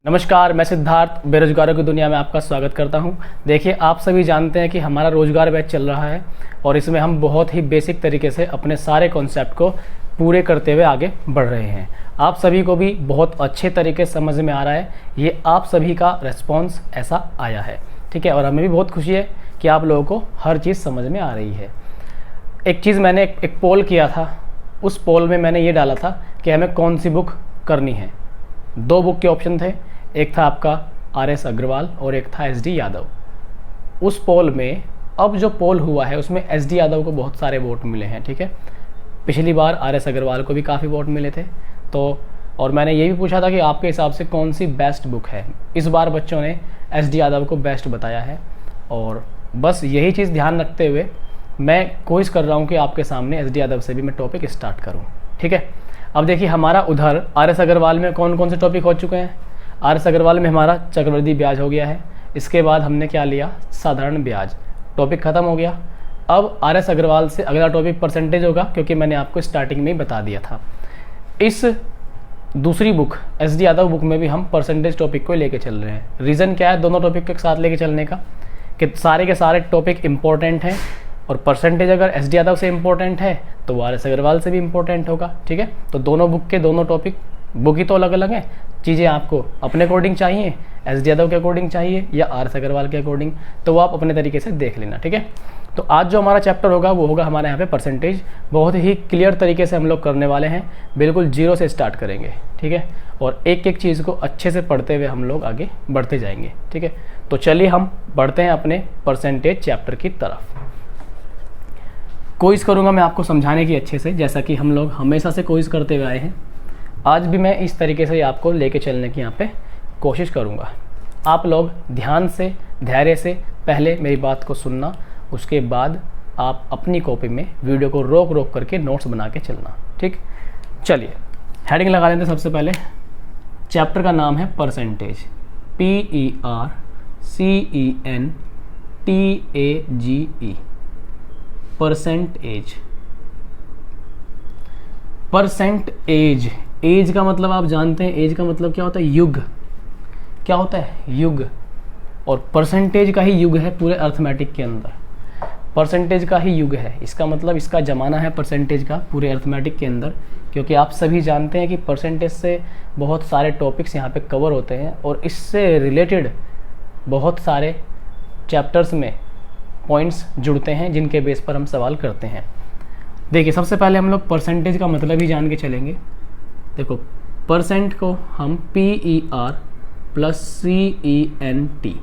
नमस्कार, मैं सिद्धार्थ बेरोजगारों की दुनिया में आपका स्वागत करता हूं। देखिए, आप सभी जानते हैं कि हमारा रोजगार बैच चल रहा है और इसमें हम बहुत ही बेसिक तरीके से अपने सारे कॉन्सेप्ट को पूरे करते हुए आगे बढ़ रहे हैं। आप सभी को भी बहुत अच्छे तरीके से समझ में आ रहा है। ये आप सभी का रिस्पॉन्स ऐसा आया है, ठीक है। और हमें भी बहुत खुशी है कि आप लोगों को हर चीज़ समझ में आ रही है। एक चीज़ मैंने एक पोल किया था, उस पोल में मैंने ये डाला था कि हमें कौन सी बुक करनी है। 2 बुक के ऑप्शन थे, एक था आपका RS अग्रवाल और एक था SD यादव। उस पोल में अब जो पोल हुआ है उसमें SD यादव को बहुत सारे वोट मिले हैं, ठीक है। पिछली बार RS अग्रवाल को भी काफ़ी वोट मिले थे। तो और मैंने ये भी पूछा था कि आपके हिसाब से कौन सी बेस्ट बुक है। इस बार बच्चों ने SD यादव को बेस्ट बताया है और बस यही चीज़ ध्यान रखते हुए मैं कोशिश कर रहा हूँ कि आपके सामने SD यादव से भी मैं टॉपिक स्टार्ट करूँ, ठीक है। अब देखिए, हमारा उधर RS अग्रवाल में कौन कौन से टॉपिक हो चुके हैं। RS अग्रवाल में हमारा चक्रवृद्धि ब्याज हो गया है। इसके बाद हमने क्या लिया, साधारण ब्याज, टॉपिक ख़त्म हो गया। अब RS अग्रवाल से अगला टॉपिक परसेंटेज होगा, क्योंकि मैंने आपको स्टार्टिंग में ही बता दिया था। इस दूसरी बुक SD यादव बुक में भी हम परसेंटेज टॉपिक को लेके चल रहे हैं। रीज़न क्या है दोनों टॉपिक के साथ लेके चलने का, कि सारे के सारे टॉपिक इंपॉर्टेंट हैं और परसेंटेज अगर SD यादव से इम्पोर्टेंट है तो RS अग्रवाल से भी इम्पोर्टेंट होगा, ठीक है। तो दोनों बुक के दोनों टॉपिक, बुक ही तो अलग अलग हैं, चीज़ें आपको अपने अकॉर्डिंग चाहिए, SD यादव के अकॉर्डिंग चाहिए या RS अग्रवाल के अकॉर्डिंग, तो वो आप अपने तरीके से देख लेना, ठीक है। तो आज जो हमारा चैप्टर होगा वो होगा हमारे यहाँ पे परसेंटेज। बहुत ही क्लियर तरीके से हम लोग करने वाले हैं, बिल्कुल जीरो से स्टार्ट करेंगे, ठीक है। और एक एक चीज़ को अच्छे से पढ़ते हुए हम लोग आगे बढ़ते जाएंगे, ठीक है। तो चलिए हम बढ़ते हैं अपने परसेंटेज चैप्टर की तरफ। कोशिश करूँगा मैं आपको समझाने की अच्छे से, जैसा कि हम लोग हमेशा से कोशिश करते हुए आए हैं। आज भी मैं इस तरीके से आपको लेके चलने की यहाँ पे कोशिश करूँगा। आप लोग ध्यान से, धैर्य से पहले मेरी बात को सुनना, उसके बाद आप अपनी कॉपी में वीडियो को रोक रोक करके नोट्स बना के चलना, ठीक। चलिए हेडिंग लगा लेते हैं। सबसे पहले चैप्टर का नाम है percentage, PERCENTAGE, percentage. Percent age, age का मतलब आप जानते हैं, एज का मतलब क्या होता है, युग। क्या होता है, युग। और परसेंटेज का ही युग है पूरे अर्थमेटिक के अंदर, परसेंटेज का ही युग है। इसका मतलब इसका ज़माना है परसेंटेज का पूरे अर्थमेटिक के अंदर, क्योंकि आप सभी जानते हैं कि परसेंटेज से बहुत सारे टॉपिक्स यहाँ पे कवर होते हैं और इससे रिलेटेड बहुत सारे चैप्टर्स में पॉइंट्स जुड़ते हैं जिनके बेस पर हम सवाल करते हैं। देखिए, सबसे पहले हम लोग परसेंटेज का मतलब ही जान के चलेंगे। देखो, परसेंट को हम PER+CENT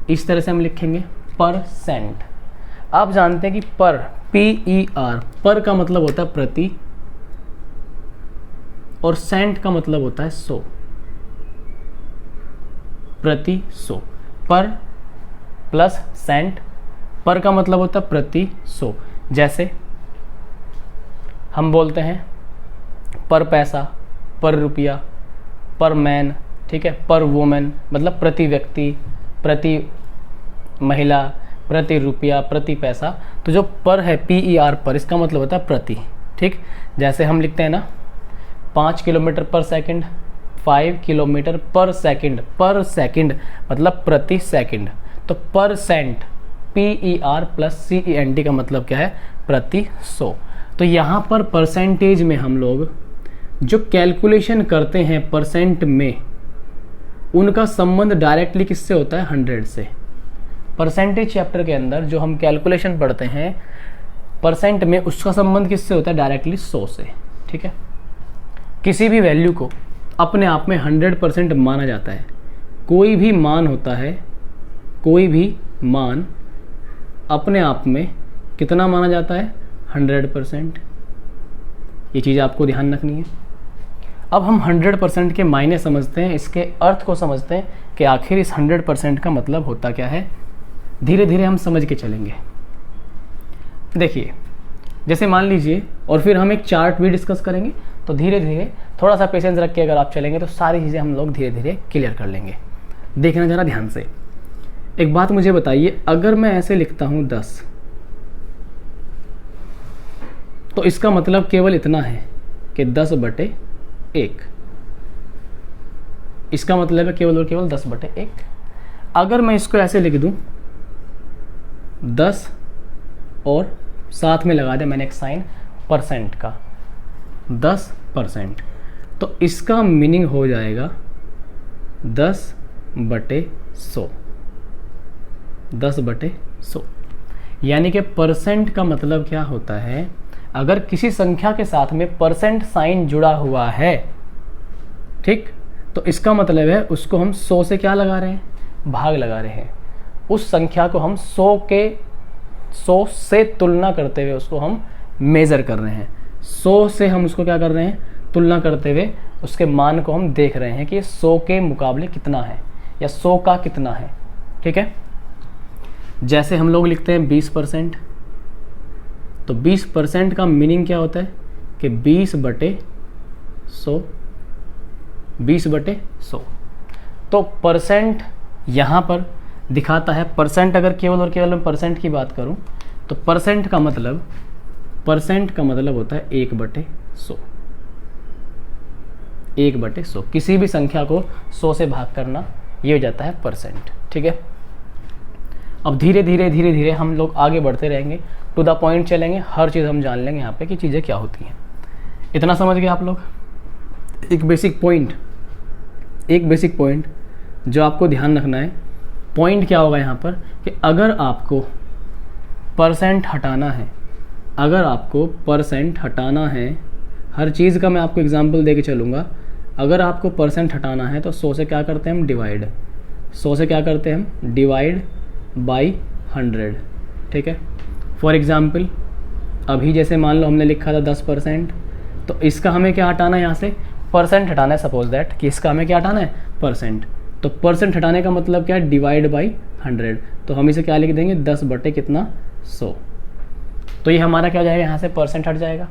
इस तरह से हम लिखेंगे, परसेंट। आप जानते हैं कि पर, PER, पर का मतलब होता है प्रति और सेंट का मतलब होता है 100, प्रति 100। पर प्लस सेंट, पर का मतलब होता है प्रति 100। जैसे हम बोलते हैं पर पैसा, पर रुपया, पर मैन, ठीक है, पर वुमेन, मतलब प्रति व्यक्ति, प्रति महिला, प्रति रुपया, प्रति पैसा। तो जो पर है, PER पर, इसका मतलब होता है प्रति, ठीक। जैसे हम लिखते हैं ना 5 किलोमीटर पर सेकंड, 5 किलोमीटर पर सेकंड, पर सेकंड मतलब प्रति सेकंड। तो परसेंट, PER+CENT का मतलब क्या है, प्रति 100। तो यहाँ पर परसेंटेज में हम लोग जो कैलकुलेशन करते हैं परसेंट में, उनका संबंध डायरेक्टली किससे होता है, 100 से। परसेंटेज चैप्टर के अंदर जो हम कैलकुलेशन पढ़ते हैं परसेंट में, उसका संबंध किससे होता है, डायरेक्टली 100 से, ठीक है। किसी भी वैल्यू को अपने आप में 100% माना जाता है। कोई भी मान होता है, कोई भी मान अपने आप में कितना माना जाता है, 100%। ये चीज़ आपको ध्यान रखनी है। अब हम 100% के मायने समझते हैं, इसके अर्थ को समझते हैं कि आखिर इस 100% का मतलब होता क्या है। धीरे धीरे हम समझ के चलेंगे। देखिए, जैसे मान लीजिए, और फिर हम एक चार्ट भी डिस्कस करेंगे, तो धीरे धीरे थोड़ा सा पेशेंस रख के अगर आप चलेंगे तो सारी चीज़ें हम लोग धीरे धीरे क्लियर कर लेंगे। देखना ज़रा ध्यान से। एक बात मुझे बताइए, अगर मैं ऐसे लिखता हूँ 10, तो इसका मतलब केवल इतना है कि 10/1। इसका मतलब है केवल और केवल 10/1। अगर मैं इसको ऐसे लिख दूं 10 और साथ में लगा दिया मैंने एक साइन परसेंट का, 10%, तो इसका मीनिंग हो जाएगा 10/100, 10/100। यानी कि परसेंट का मतलब क्या होता है, अगर किसी संख्या के साथ में परसेंट साइन जुड़ा हुआ है, ठीक, तो इसका मतलब है उसको हम 100 से क्या लगा रहे हैं, भाग लगा रहे हैं। उस संख्या को हम 100 से तुलना करते हुए उसको हम मेज़र कर रहे हैं। 100 से हम उसको क्या कर रहे हैं, तुलना करते हुए उसके मान को हम देख रहे हैं कि 100 के मुकाबले कितना है या 100 का कितना है। ठीक है, जैसे हम लोग लिखते हैं 20%, तो 20% का मीनिंग क्या होता है कि 20/100, 20/100। तो परसेंट यहाँ पर दिखाता है, परसेंट अगर केवल और केवल मैं परसेंट की बात करूँ तो परसेंट का मतलब होता है 1/100, 1/100। किसी भी संख्या को 100 से भाग करना, ये हो जाता है परसेंट। ठीक है, अब धीरे धीरे हम लोग आगे बढ़ते रहेंगे, टू द पॉइंट चलेंगे, हर चीज़ हम जान लेंगे यहाँ पे कि चीज़ें क्या होती हैं। इतना समझ गए आप लोग। एक बेसिक पॉइंट जो आपको ध्यान रखना है, पॉइंट क्या होगा यहाँ पर कि अगर आपको परसेंट हटाना है, हर चीज़ का मैं आपको एग्जांपल दे के चलूँगा। अगर आपको परसेंट हटाना है तो 100 से क्या करते हैं हम, डिवाइड, 100 से क्या करते हैं हम, डिवाइड बाई 100। ठीक है, फॉर एग्जाम्पल अभी जैसे मान लो हमने लिखा था 10%, तो इसका हमें क्या हटाना है, यहाँ से परसेंट हटाना है। सपोज दैट कि इसका हमें क्या हटाना है, परसेंट। तो परसेंट हटाने का मतलब क्या है, डिवाइड बाई 100। तो हम इसे क्या लिख देंगे, 10/100। तो ये हमारा क्या हो जाएगा, यहाँ से परसेंट हट जाएगा।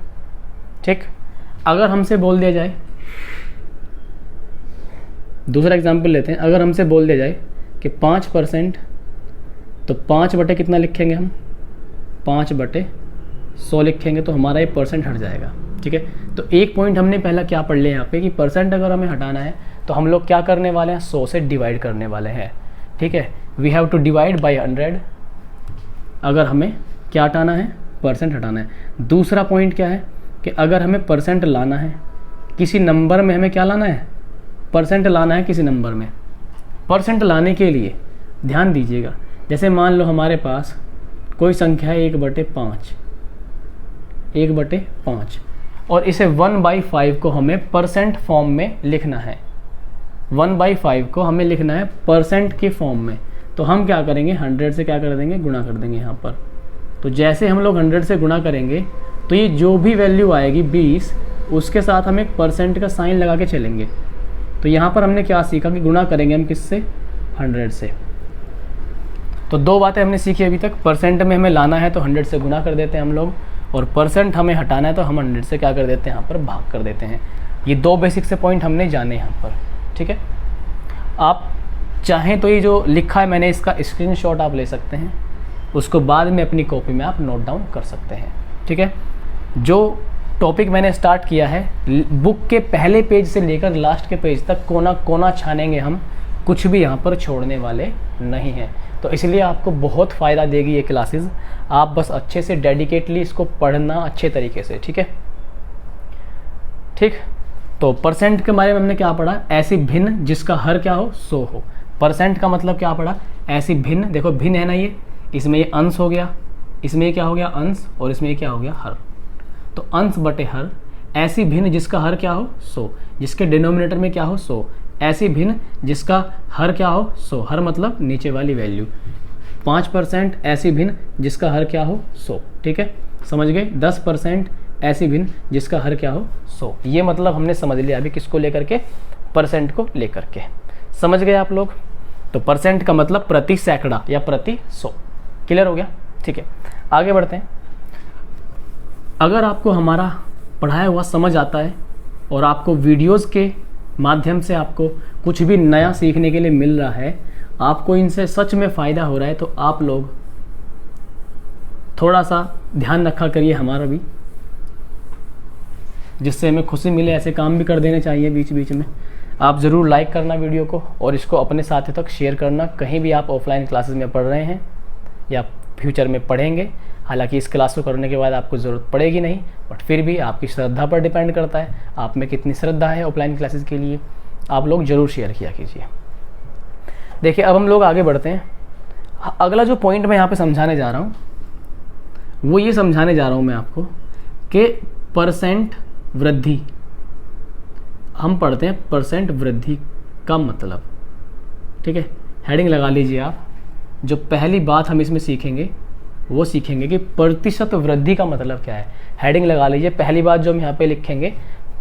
ठीक, अगर हमसे बोल दिया जाए, दूसरा एग्जाम्पल लेते हैं, अगर हमसे बोल दिया जाए कि 5%, तो 5 कितना लिखेंगे हम, 5/100 लिखेंगे, तो हमारा ये परसेंट हट जाएगा। ठीक है, तो एक पॉइंट हमने पहला क्या पढ़ लिया यहाँ पे कि परसेंट अगर हमें हटाना है तो हम लोग क्या करने वाले हैं, 100 से डिवाइड करने वाले हैं। ठीक है, we have to divide by 100 अगर हमें क्या हटाना है, परसेंट हटाना है। दूसरा पॉइंट क्या है कि अगर हमें परसेंट लाना है किसी नंबर में, हमें क्या लाना है, परसेंट लाना है किसी नंबर में। परसेंट लाने के लिए ध्यान दीजिएगा, जैसे मान लो हमारे पास कोई संख्या है 1/5, 1/5, और इसे 1/5 को हमें परसेंट फॉर्म में लिखना है। 1/5 को हमें लिखना है परसेंट के फॉर्म में, तो हम क्या करेंगे, 100 से क्या कर देंगे, गुणा कर देंगे यहाँ पर। तो जैसे हम लोग 100 से गुणा करेंगे तो ये जो भी वैल्यू आएगी 20, उसके साथ हम एक परसेंट का साइन लगा के चलेंगे। तो यहाँ पर हमने क्या सीखा कि गुणा करेंगे हम किससे, 100 से। तो दो बातें हमने सीखी अभी तक, परसेंट में हमें लाना है तो 100 से गुणा कर देते हैं हम लोग, और परसेंट हमें हटाना है तो हम 100 से क्या कर देते हैं, यहाँ पर भाग कर देते हैं। ये दो बेसिक से पॉइंट हमने जाने यहाँ पर। ठीक है, आप चाहें तो ये जो लिखा है मैंने, इसका स्क्रीनशॉट आप ले सकते हैं, उसको बाद में अपनी कॉपी में आप नोट डाउन कर सकते हैं। ठीक है, जो टॉपिक मैंने स्टार्ट किया है, बुक के पहले पेज से लेकर लास्ट के पेज तक कोना कोना छानेंगे हम, कुछ भी यहाँ पर छोड़ने वाले नहीं हैं। तो इसलिए आपको बहुत फ़ायदा देगी ये क्लासेस। आप बस अच्छे से डेडिकेटली इसको पढ़ना अच्छे तरीके से। ठीक है, ठीक। तो परसेंट के बारे में हमने क्या पढ़ा, ऐसी भिन्न जिसका हर क्या हो, 100 हो। परसेंट का मतलब क्या पढ़ा, ऐसी भिन्न, देखो भिन्न है ना ये, इसमें ये अंश हो गया, इसमें क्या हो गया अंश, और इसमें क्या हो गया हर। तो अंश बटे हर, ऐसी भिन्न जिसका हर क्या हो 100, जिसके डिनोमिनेटर में क्या हो 100, ऐसी भिन्न जिसका हर क्या हो 100, हर मतलब नीचे वाली वैल्यू। 5% ऐसी भिन्न जिसका हर क्या हो 100। ठीक है, समझ गए। 10% ऐसी भिन्न जिसका हर क्या हो 100। ये मतलब हमने समझ लिया अभी किसको लेकर के, परसेंट को लेकर के। समझ गए आप लोग। तो परसेंट का मतलब प्रति सैकड़ा या प्रति 100। क्लियर हो गया। ठीक है, आगे बढ़ते हैं। अगर आपको हमारा पढ़ाया हुआ समझ आता है और आपको वीडियोस के माध्यम से आपको कुछ भी नया सीखने के लिए मिल रहा है, आपको इनसे सच में फ़ायदा हो रहा है, तो आप लोग थोड़ा सा ध्यान रखा करिए हमारा भी, जिससे हमें खुशी मिले। ऐसे काम भी कर देने चाहिए बीच बीच में। आप ज़रूर लाइक करना वीडियो को और इसको अपने साथियों तक शेयर करना। कहीं भी आप ऑफलाइन क्लासेस में पढ़ रहे हैं या फ्यूचर में पढ़ेंगे, हालांकि इस क्लास को करने के बाद आपको ज़रूरत पड़ेगी नहीं, बट फिर भी आपकी श्रद्धा पर डिपेंड करता है, आप में कितनी श्रद्धा है ऑफलाइन क्लासेस के लिए। आप लोग ज़रूर शेयर किया कीजिए। देखिए अब हम लोग आगे बढ़ते हैं। अगला जो पॉइंट मैं यहाँ पे समझाने जा रहा हूँ वो ये समझाने जा रहा हूँ मैं आपको कि परसेंट वृद्धि, हम पढ़ते हैं परसेंट वृद्धि का मतलब, ठीक है। हेडिंग लगा लीजिए आप। जो पहली बात हम इसमें सीखेंगे वो सीखेंगे कि प्रतिशत वृद्धि का मतलब क्या है। हेडिंग लगा लीजिए। पहली बात जो हम यहाँ पे लिखेंगे,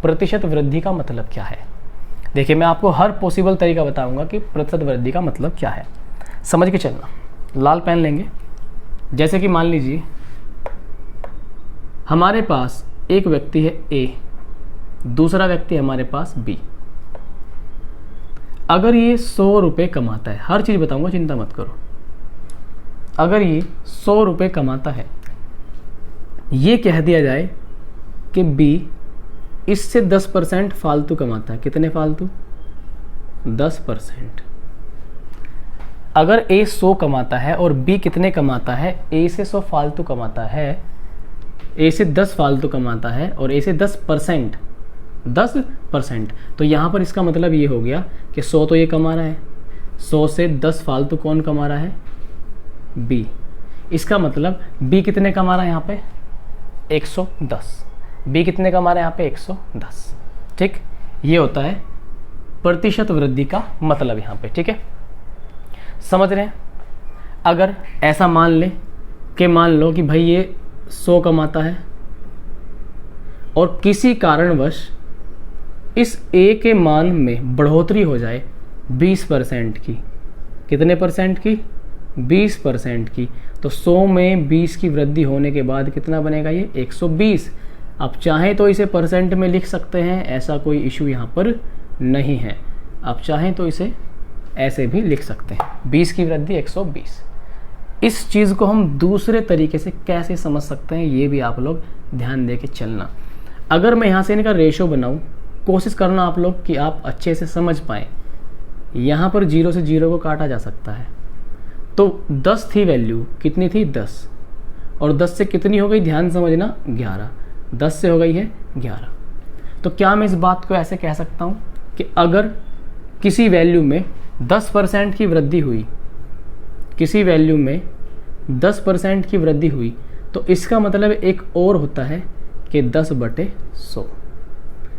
प्रतिशत वृद्धि का मतलब क्या है। देखिए मैं आपको हर पॉसिबल तरीका बताऊंगा कि प्रतिशत वृद्धि का मतलब क्या है, समझ के चलना। लाल पेन लेंगे। जैसे कि मान लीजिए हमारे पास एक व्यक्ति है ए, दूसरा व्यक्ति है हमारे पास बी। अगर ये 100 रुपये कमाता है, हर चीज़ बताऊंगा, चिंता मत करो। अगर ये 100 रुपये कमाता है, ये कह दिया जाए कि बी इससे 10% फालतू कमाता है। कितने फालतू? 10%। अगर ए 100 कमाता है और बी कितने कमाता है? ए से 100 फालतू कमाता है, ए से 10 फालतू कमाता है और ए से 10%, तो यहाँ पर इसका मतलब ये हो गया कि 100 तो ये कमा रहा है, 100 से 10 फालतू कौन कमा रहा है? बी। इसका मतलब बी कितने कमा रहा है यहाँ पे? 110। बी कितने कमा रहा है यहाँ पे? 110। ठीक, ये होता है प्रतिशत वृद्धि का मतलब यहाँ पे, ठीक है, समझ रहे हैं। अगर ऐसा मान ले कि मान लो कि भाई ये 100 कमाता है और किसी कारणवश इस ए के मान में बढ़ोतरी हो जाए 20% की। कितने परसेंट की? 20% की। तो 100 में 20 की वृद्धि होने के बाद कितना बनेगा? ये 120। आप चाहें तो इसे परसेंट में लिख सकते हैं, ऐसा कोई इशू यहाँ पर नहीं है। आप चाहें तो इसे ऐसे भी लिख सकते हैं, 20 की वृद्धि 120। इस चीज़ को हम दूसरे तरीके से कैसे समझ सकते हैं, ये भी आप लोग ध्यान दे के चलना। अगर मैं यहाँ से इनका रेशो बनाऊँ, कोशिश करना आप लोग कि आप अच्छे से समझ पाएँ। यहाँ पर 0 से 0 को काटा जा सकता है। तो 10 थी वैल्यू, कितनी थी? 10। और 10 से कितनी हो गई? ध्यान समझना, 11। 10 से हो गई है 11। तो क्या मैं इस बात को ऐसे कह सकता हूँ कि अगर किसी वैल्यू में 10% की वृद्धि हुई, किसी वैल्यू में 10% की वृद्धि हुई, तो इसका मतलब एक और होता है कि 10/100।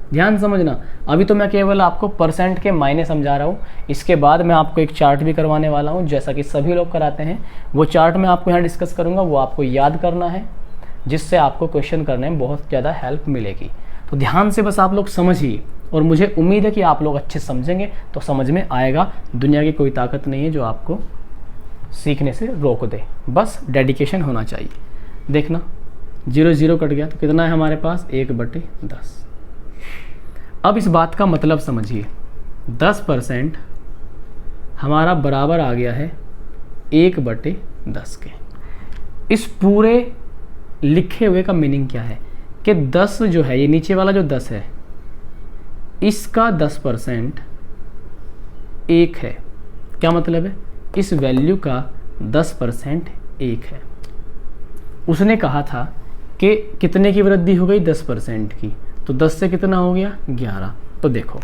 ध्यान समझना। अभी तो मैं केवल आपको परसेंट के मायने समझा रहा हूँ। इसके बाद मैं आपको एक चार्ट भी करवाने वाला हूँ, जैसा कि सभी लोग कराते हैं। वो चार्ट मैं आपको यहाँ डिस्कस करूँगा, वो आपको याद करना है, जिससे आपको क्वेश्चन करने में बहुत ज़्यादा हेल्प मिलेगी। तो ध्यान से बस आप लोग समझिए, और मुझे उम्मीद है कि आप लोग अच्छे समझेंगे तो समझ में आएगा। दुनिया की कोई ताकत नहीं है जो आपको सीखने से रोक दे, बस डेडिकेशन होना चाहिए। देखना 0 0 कट गया तो कितना है हमारे पास? 1/10। अब इस बात का मतलब समझिए, 10% हमारा बराबर आ गया है 1/10 के। इस पूरे लिखे हुए का मीनिंग क्या है कि 10 जो है, ये नीचे वाला जो 10 है, इसका 10% 1 है। क्या मतलब है? इस वैल्यू का 10% 1 है। उसने कहा था कि कितने की वृद्धि हो गई? 10% की। तो 10 से कितना हो गया? 11। तो देखो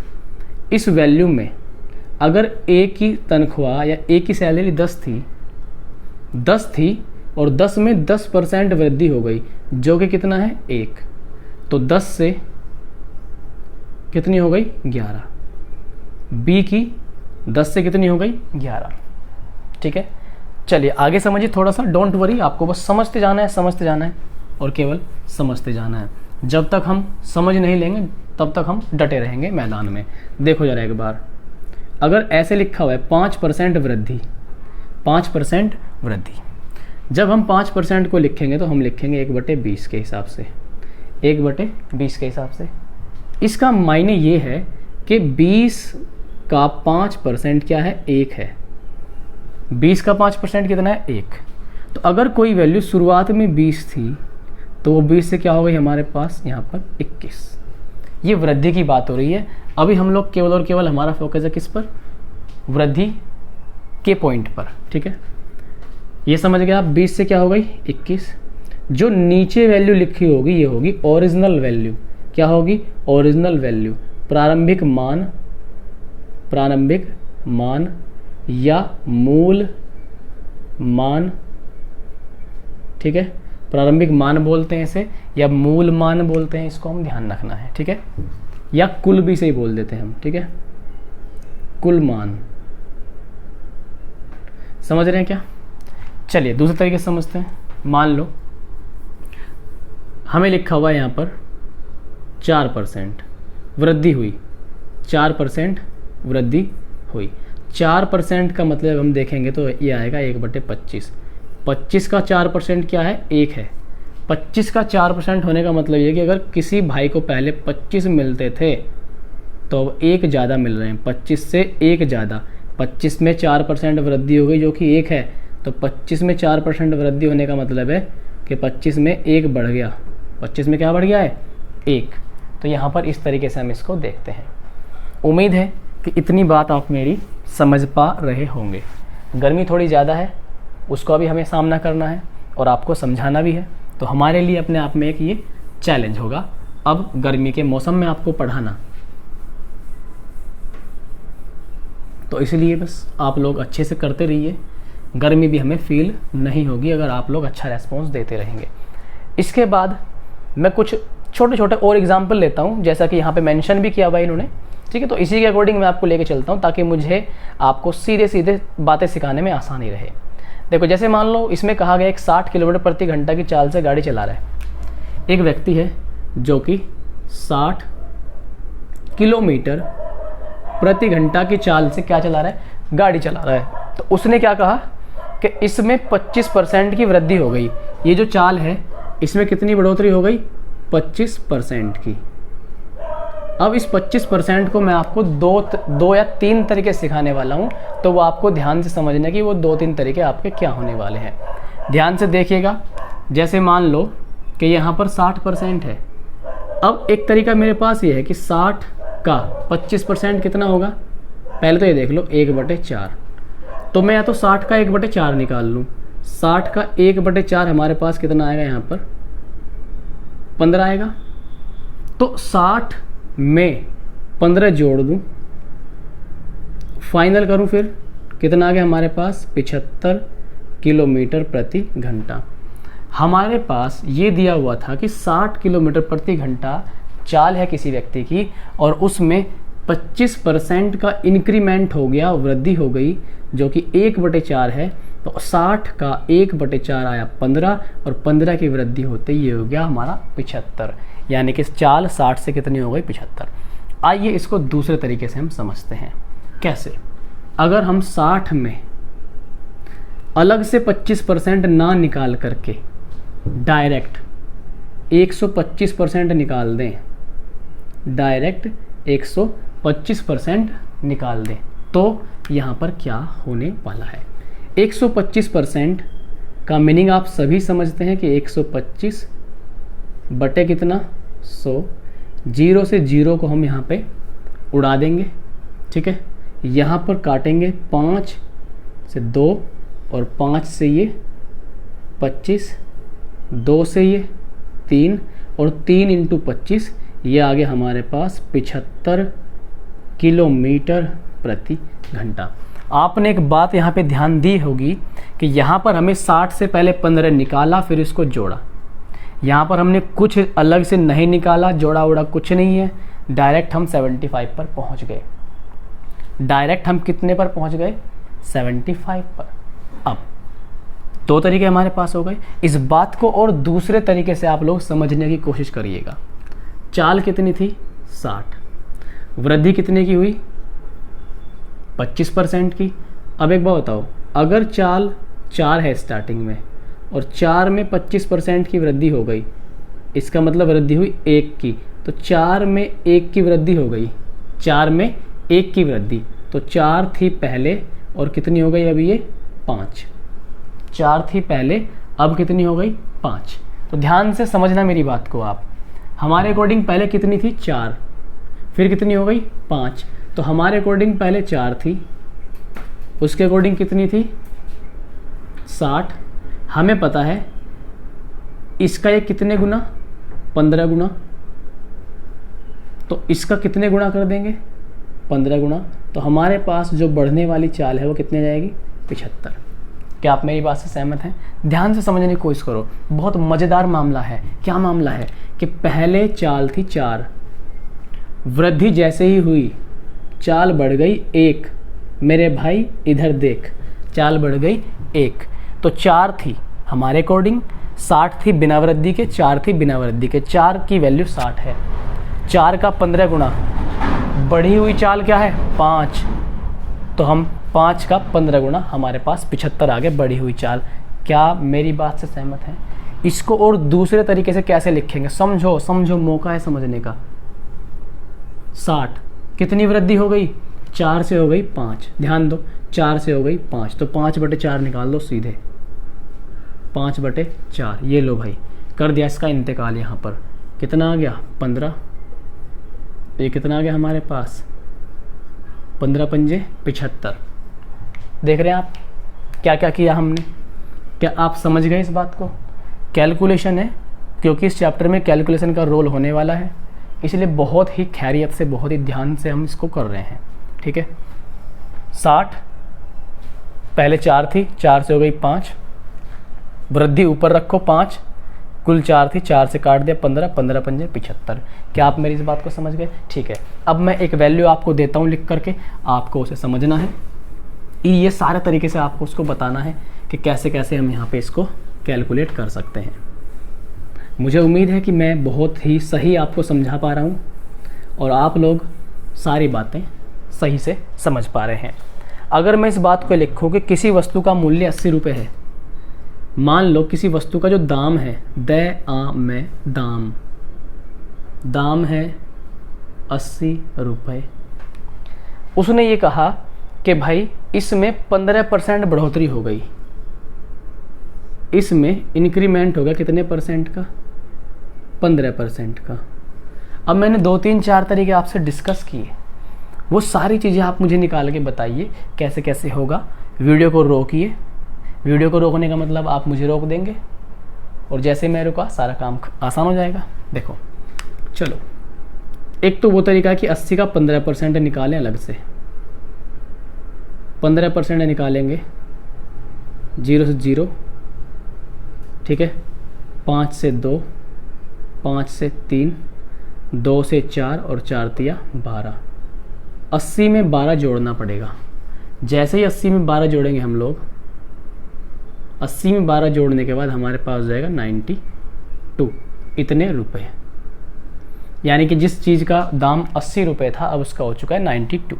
इस वैल्यू में अगर ए की तनख्वाह या ए की सैलरी 10 थी और 10 में 10% वृद्धि हो गई, जो कि कितना है? 1। तो 10 से कितनी हो गई? 11। बी की 10 से कितनी हो गई? 11। ठीक है, चलिए आगे समझिए थोड़ा सा। डोंट वरी, आपको बस समझते जाना है, समझते जाना है और केवल समझते जाना है। जब तक हम समझ नहीं लेंगे तब तक हम डटे रहेंगे मैदान में। देखो जरा एक बार, अगर ऐसे लिखा हुआ है 5% वृद्धि, 5% वृद्धि, जब हम 5% को लिखेंगे तो हम लिखेंगे 1/20 के हिसाब से, 1/20 के हिसाब से। इसका मायने ये है कि 20 का 5% क्या है? 1 है। 20 का 5% कितना है? 1। तो अगर कोई वैल्यू शुरुआत में 20 थी तो वो 20 से क्या हो गई हमारे पास यहाँ पर 21। ये वृद्धि की बात हो रही है। अभी हम लोग केवल और केवल हमारा फोकस है किस पर, वृद्धि के पॉइंट पर, ठीक है। ये समझ गए आप, 20 से क्या हो गई 21। जो नीचे वैल्यू लिखी होगी ये होगी ओरिजिनल वैल्यू। क्या होगी, ओरिजिनल वैल्यू, प्रारंभिक मान या मूल मान, ठीक है। प्रारंभिक मान बोलते हैं इसे, या मूल मान बोलते हैं, इसको हम ध्यान रखना है, ठीक है। या कुल भी से ही बोल देते हैं हम, ठीक है, कुल मान। समझ रहे हैं क्या? चलिए दूसरे तरीके से समझते हैं। मान लो हमें लिखा हुआ है यहाँ पर 4% वृद्धि हुई, 4% वृद्धि हुई। 4% का मतलब हम देखेंगे तो ये आएगा 1/25। 25 का 4% क्या है, 1 है। 25 का 4% होने का मतलब ये कि अगर किसी भाई को पहले 25 मिलते थे तो अब 1 ज़्यादा मिल रहे हैं, 25 से 1 ज़्यादा। 25 में 4% वृद्धि हो गई जो कि 1 है, तो 25 में 4% वृद्धि होने का मतलब है कि 25 में 1 बढ़ गया। 25 में क्या बढ़ गया है, 1। तो यहाँ पर इस तरीके से हम इसको देखते हैं। उम्मीद है कि इतनी बात आप मेरी समझ पा रहे होंगे। गर्मी थोड़ी ज़्यादा है, उसको भी हमें सामना करना है और आपको समझाना भी है, तो हमारे लिए अपने आप में एक ये चैलेंज होगा अब गर्मी के मौसम में आपको पढ़ाना। तो इसलिए बस आप लोग अच्छे से करते रहिए, गर्मी भी हमें फील नहीं होगी अगर आप लोग अच्छा रेस्पॉन्स देते रहेंगे। इसके बाद मैं कुछ छोटे छोटे और एग्जाम्पल लेता हूँ, जैसा कि यहाँ पे मेंशन भी किया हुआ है इन्होंने, ठीक है। तो इसी के अकॉर्डिंग मैं आपको लेके चलता हूँ ताकि मुझे आपको सीधे सीधे बातें सिखाने में आसानी रहे। देखो जैसे मान लो इसमें कहा गया एक 60 किलोमीटर प्रति घंटा की चाल से गाड़ी चला रहा है। एक व्यक्ति है जो कि 60 किलोमीटर प्रति घंटा की चाल से क्या चला रहा है, गाड़ी चला रहा है। तो उसने क्या कहा कि इसमें 25% की वृद्धि हो गई। ये जो चाल है इसमें कितनी बढ़ोतरी हो गई, 25% की। अब इस 25% को मैं आपको दो या तीन तरीके सिखाने वाला हूं, तो वो आपको ध्यान से समझना कि वो 2-3 तरीके आपके क्या होने वाले हैं। ध्यान से देखिएगा। जैसे मान लो कि यहाँ पर 60% है। अब एक तरीका मेरे पास ये है कि 60 का 25% कितना होगा, पहले तो ये देख लो 1/4। तो मैं या तो 60 का 1/4 निकाल लूँ। 60 का 1/4 हमारे पास कितना आएगा, यहाँ पर 15 आएगा। तो 60 में 15 जोड़ दूं, फाइनल करूं, फिर कितना आ गया हमारे पास, 75 किलोमीटर प्रति घंटा। हमारे पास ये दिया हुआ था कि 60 किलोमीटर प्रति घंटा चाल है किसी व्यक्ति की और उसमें 25% का इंक्रीमेंट हो गया, वृद्धि हो गई, जो कि 1/4 है। तो 60 का 1/4 आया 15 और 15 की वृद्धि होते ये हो गया हमारा 75, यानी कि चाल 60 से कितनी हो गई, 75। आइए इसको दूसरे तरीके से हम समझते हैं। कैसे? अगर हम 60 में अलग से 25% ना निकाल करके डायरेक्ट 125% निकाल दें, डायरेक्ट 125% निकाल दें, तो यहाँ पर क्या होने वाला है। 125% का मीनिंग आप सभी समझते हैं कि 125 बटे कितना, 100। 0 से 0 को हम यहाँ पे उड़ा देंगे, ठीक है। यहाँ पर काटेंगे 5 से 2 और 5 से ये 25, 2 से ये 3 और 3 × 25, ये आ गया हमारे पास 75 किलोमीटर प्रति घंटा। आपने एक बात यहाँ पे ध्यान दी होगी कि यहाँ पर हमें 60 से पहले 15 निकाला, फिर इसको जोड़ा। यहाँ पर हमने कुछ अलग से नहीं निकाला, जोड़ा उड़ा कुछ नहीं है, डायरेक्ट हम 75 पर पहुँच गए। डायरेक्ट हम कितने पर पहुँच गए, 75 पर। अब 2 तरीके हमारे पास हो गए। इस बात को और दूसरे तरीके से आप लोग समझने की कोशिश करिएगा। चाल कितनी थी, 60, वृद्धि कितने की हुई, 25% की। अब एक बात बताओ, अगर चाल 4 है स्टार्टिंग में और 4 में 25% की वृद्धि हो गई, इसका मतलब वृद्धि हुई 1 की, तो 4 में 1 की वृद्धि हो गई, 4 में 1 की वृद्धि, तो 4 थी पहले और कितनी हो गई अभी ये 5। 4 थी पहले, अब कितनी हो गई, 5। तो ध्यान से समझना मेरी बात को आप। हमारे अकॉर्डिंग पहले कितनी थी, 4, फिर कितनी हो गई 5। तो हमारे अकॉर्डिंग पहले 4 थी, उसके अकॉर्डिंग कितनी थी 60। हमें पता है इसका ये कितने गुना 15 गुना, तो इसका कितने गुना कर देंगे 15 गुना। तो हमारे पास जो बढ़ने वाली चाल है वो कितने जाएगी 75। क्या आप मेरी बात से सहमत हैं? ध्यान से समझने की कोशिश करो, बहुत मज़ेदार मामला है। क्या मामला है कि पहले चाल थी 4, वृद्धि जैसे ही हुई चाल बढ़ गई 1। मेरे भाई इधर देख, चाल बढ़ गई 1। तो 4 थी हमारे अकॉर्डिंग, 60 थी बिना वृद्धि के, 4 थी बिना वृद्धि के। 4 की वैल्यू 60 है, 4 का 15 गुना, बढ़ी हुई चाल क्या है 5। तो हम 5 का 15 गुना, हमारे पास 75 आ गए बढ़ी हुई चाल। क्या मेरी बात से सहमत हैं? इसको और दूसरे तरीके से कैसे लिखेंगे? समझो समझो, मौका है समझने का। 60 कितनी वृद्धि हो गई 4 से हो गई 5। ध्यान दो, 4 से हो गई 5, तो 5/4 निकाल दो सीधे, 5/4। ये लो भाई, कर दिया इसका इंतकाल। यहाँ पर कितना आ गया 15। ये कितना आ गया हमारे पास 15 पंजे 75। देख रहे हैं आप क्या क्या किया हमने? क्या आप समझ गए इस बात को? कैलकुलेशन है, क्योंकि इस चैप्टर में कैलकुलेशन का रोल होने वाला है, इसलिए बहुत ही खैरियत से, बहुत ही ध्यान से हम इसको कर रहे हैं। ठीक है, 60 पहले 4 थी, 4 से हो गई 5, वृद्धि ऊपर रखो 5, कुल 4 थी, 4 से काट दिया 15, 15 पंजे 75। क्या आप मेरी इस बात को समझ गए? ठीक है, अब मैं एक वैल्यू आपको देता हूँ लिख करके, आपको उसे समझना है। ये सारे तरीके से आपको उसको बताना है कि कैसे कैसे हम यहाँ पे इसको कैलकुलेट कर सकते हैं। मुझे उम्मीद है कि मैं बहुत ही सही आपको समझा पा रहा हूँ और आप लोग सारी बातें सही से समझ पा रहे हैं। अगर मैं इस बात को लिखूँ कि किसी वस्तु का मूल्य 80 रुपये है, मान लो किसी वस्तु का जो दाम है, दाम है 80 रुपये। उसने ये कहा कि भाई इसमें 15% बढ़ोतरी हो गई, इसमें इंक्रीमेंट हो गया कितने परसेंट का 15% का। अब मैंने 2 3 4 तरीके आपसे डिस्कस किए, वो सारी चीज़ें आप मुझे निकाल के बताइए कैसे कैसे होगा। वीडियो को रोकिए, वीडियो को रोकने का मतलब आप मुझे रोक देंगे और जैसे मैं रुका सारा काम आसान हो जाएगा। देखो चलो, एक तो वो तरीका है कि 80 का 15% निकालें अलग से, 15% निकालेंगे 0 से 0, ठीक है, 5 से 2, 5 से 3, 2 से 4 और 4 तिया 12। 80 में 12 जोड़ना पड़ेगा। जैसे ही 80 में 12 जोड़ेंगे हम लोग, 80 में 12 जोड़ने के बाद हमारे पास हो जाएगा 92 इतने रुपए। यानी कि जिस चीज़ का दाम 80 रुपये था अब उसका हो चुका है 92।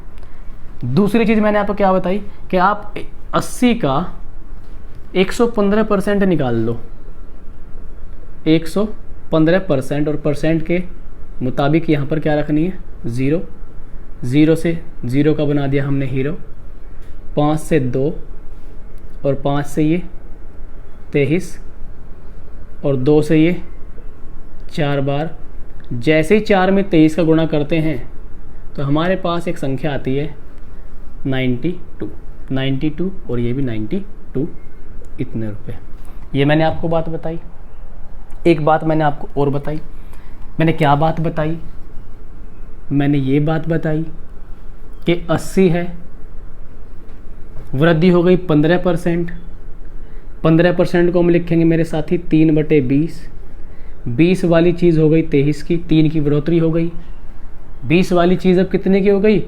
दूसरी चीज़ मैंने आपको क्या बताई कि आप 80 का 115% निकाल लो, 115%, और परसेंट के मुताबिक यहाँ पर क्या रखनी है 0, 0 से 0 का बना दिया हमने हीरो, 5 से 2 और 5 से ये 23 और 2 से ये 4 बार। जैसे ही 4 में 23 का गुणा करते हैं तो हमारे पास एक संख्या आती है 92 और ये भी 92 इतने रुपए। ये मैंने आपको बात बताई। एक बात मैंने आपको और बताई। मैंने क्या बात बताई? मैंने ये बात बताई कि 80 है, वृद्धि हो गई 15%। 15% को हम लिखेंगे मेरे साथी 3/20। 20 वाली चीज़ हो गई 23 की, 3 की बढ़ोतरी हो गई। 20 वाली चीज़ अब कितने की हो गई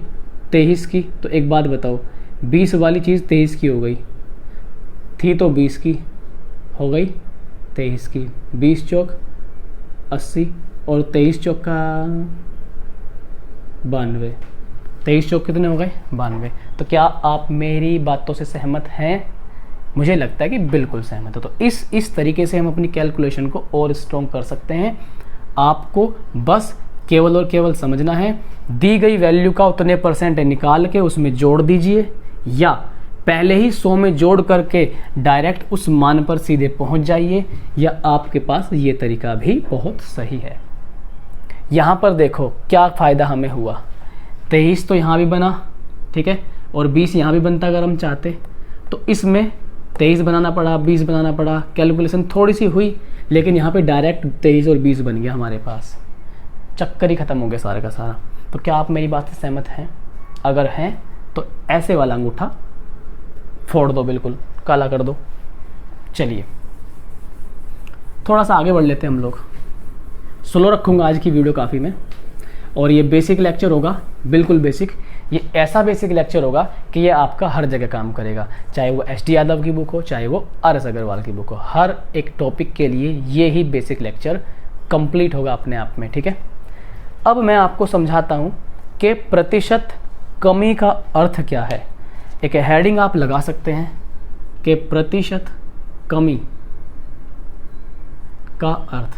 23 की। तो एक बात बताओ, 20 वाली चीज़ 23 की हो गई थी तो 20 की हो गई 23 की। 20 चौक 80 और 23 चौक का 92। 23 चौक कितने हो गए 92। तो क्या आप मेरी बातों से सहमत हैं? मुझे लगता है कि बिल्कुल सहमत है। तो इस तरीके से हम अपनी कैलकुलेशन को और स्ट्रॉन्ग कर सकते हैं। आपको बस केवल और केवल समझना है, दी गई वैल्यू का उतने परसेंट निकाल के उसमें जोड़ दीजिए, या पहले ही 100 में जोड़ करके डायरेक्ट उस मान पर सीधे पहुंच जाइए, या आपके पास ये तरीका भी बहुत सही है। यहाँ पर देखो क्या फ़ायदा हमें हुआ, 23 तो यहाँ भी बना, ठीक है, और 20 यहाँ भी बनता अगर हम चाहते। तो इसमें 23 बनाना पड़ा, 20 बनाना पड़ा, कैलकुलेशन थोड़ी सी हुई, लेकिन यहाँ पे डायरेक्ट 23 और 20 बन गया हमारे पास, चक्कर ही ख़त्म हो गया सारा का सारा। तो क्या आप मेरी बात से सहमत हैं? अगर हैं तो ऐसे वाला अंगूठा फोड़ दो, बिल्कुल काला कर दो। चलिए थोड़ा सा आगे बढ़ लेते हैं हम लोग। स्लो रखूँगा आज की वीडियो काफ़ी मैं, और ये बेसिक लेक्चर होगा, बिल्कुल बेसिक। ये ऐसा बेसिक लेक्चर होगा कि ये आपका हर जगह काम करेगा, चाहे वो एस डी यादव की बुक हो, चाहे वो आर एस अग्रवाल की बुक हो। हर एक टॉपिक के लिए ये ही बेसिक लेक्चर कंप्लीट होगा अपने आप में, ठीक है। अब मैं आपको समझाता हूँ कि प्रतिशत कमी का अर्थ क्या है। एक हेडिंग आप लगा सकते हैं कि प्रतिशत कमी का अर्थ,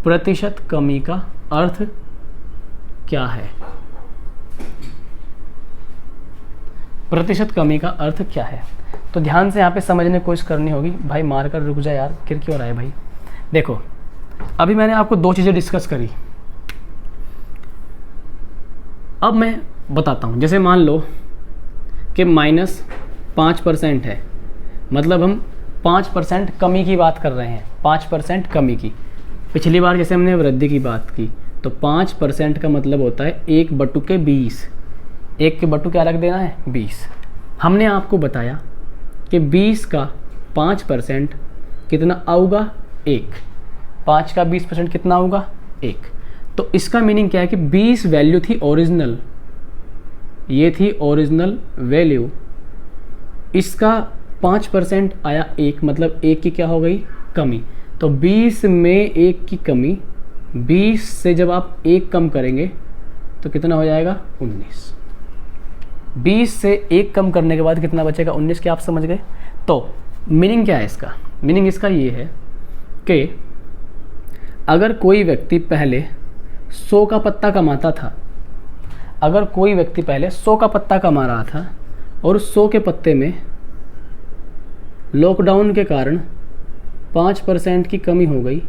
प्रतिशत कमी का अर्थ क्या है, प्रतिशत कमी का अर्थ क्या है। तो ध्यान से यहाँ पे समझने की कोशिश करनी होगी। भाई मार कर रुक जा यार, गिर क्यों रहा है भाई। देखो अभी मैंने आपको दो चीज़ें डिस्कस करी, अब मैं बताता हूँ। जैसे मान लो कि -5% है, मतलब हम 5% कमी की बात कर रहे हैं, 5% कमी की। पिछली बार जैसे हमने वृद्धि की बात की, तो 5% का मतलब होता है 1/20। 1 के बटू क्या रख देना है, 20। हमने आपको बताया कि 20 का 5% कितना आऊगा, 1। 5 का 20% कितना होगा, 1। तो इसका मीनिंग क्या है कि 20 वैल्यू थी ओरिजिनल, ये थी ओरिजिनल वैल्यू, इसका 5% आया 1, मतलब 1 की क्या हो गई, कमी। तो 20 में 1 की कमी, 20 से जब आप 1 कम करेंगे तो कितना हो जाएगा, 19। 20 से 1 कम करने के बाद कितना बचेगा, 19। क्या आप समझ गए? तो मीनिंग क्या है इसका? मीनिंग इसका ये है कि अगर कोई व्यक्ति पहले 100 का पत्ता कमाता था, अगर कोई व्यक्ति पहले 100 का पत्ता कमा रहा था और उस 100 के पत्ते में लॉकडाउन के कारण 5% की कमी हो गई,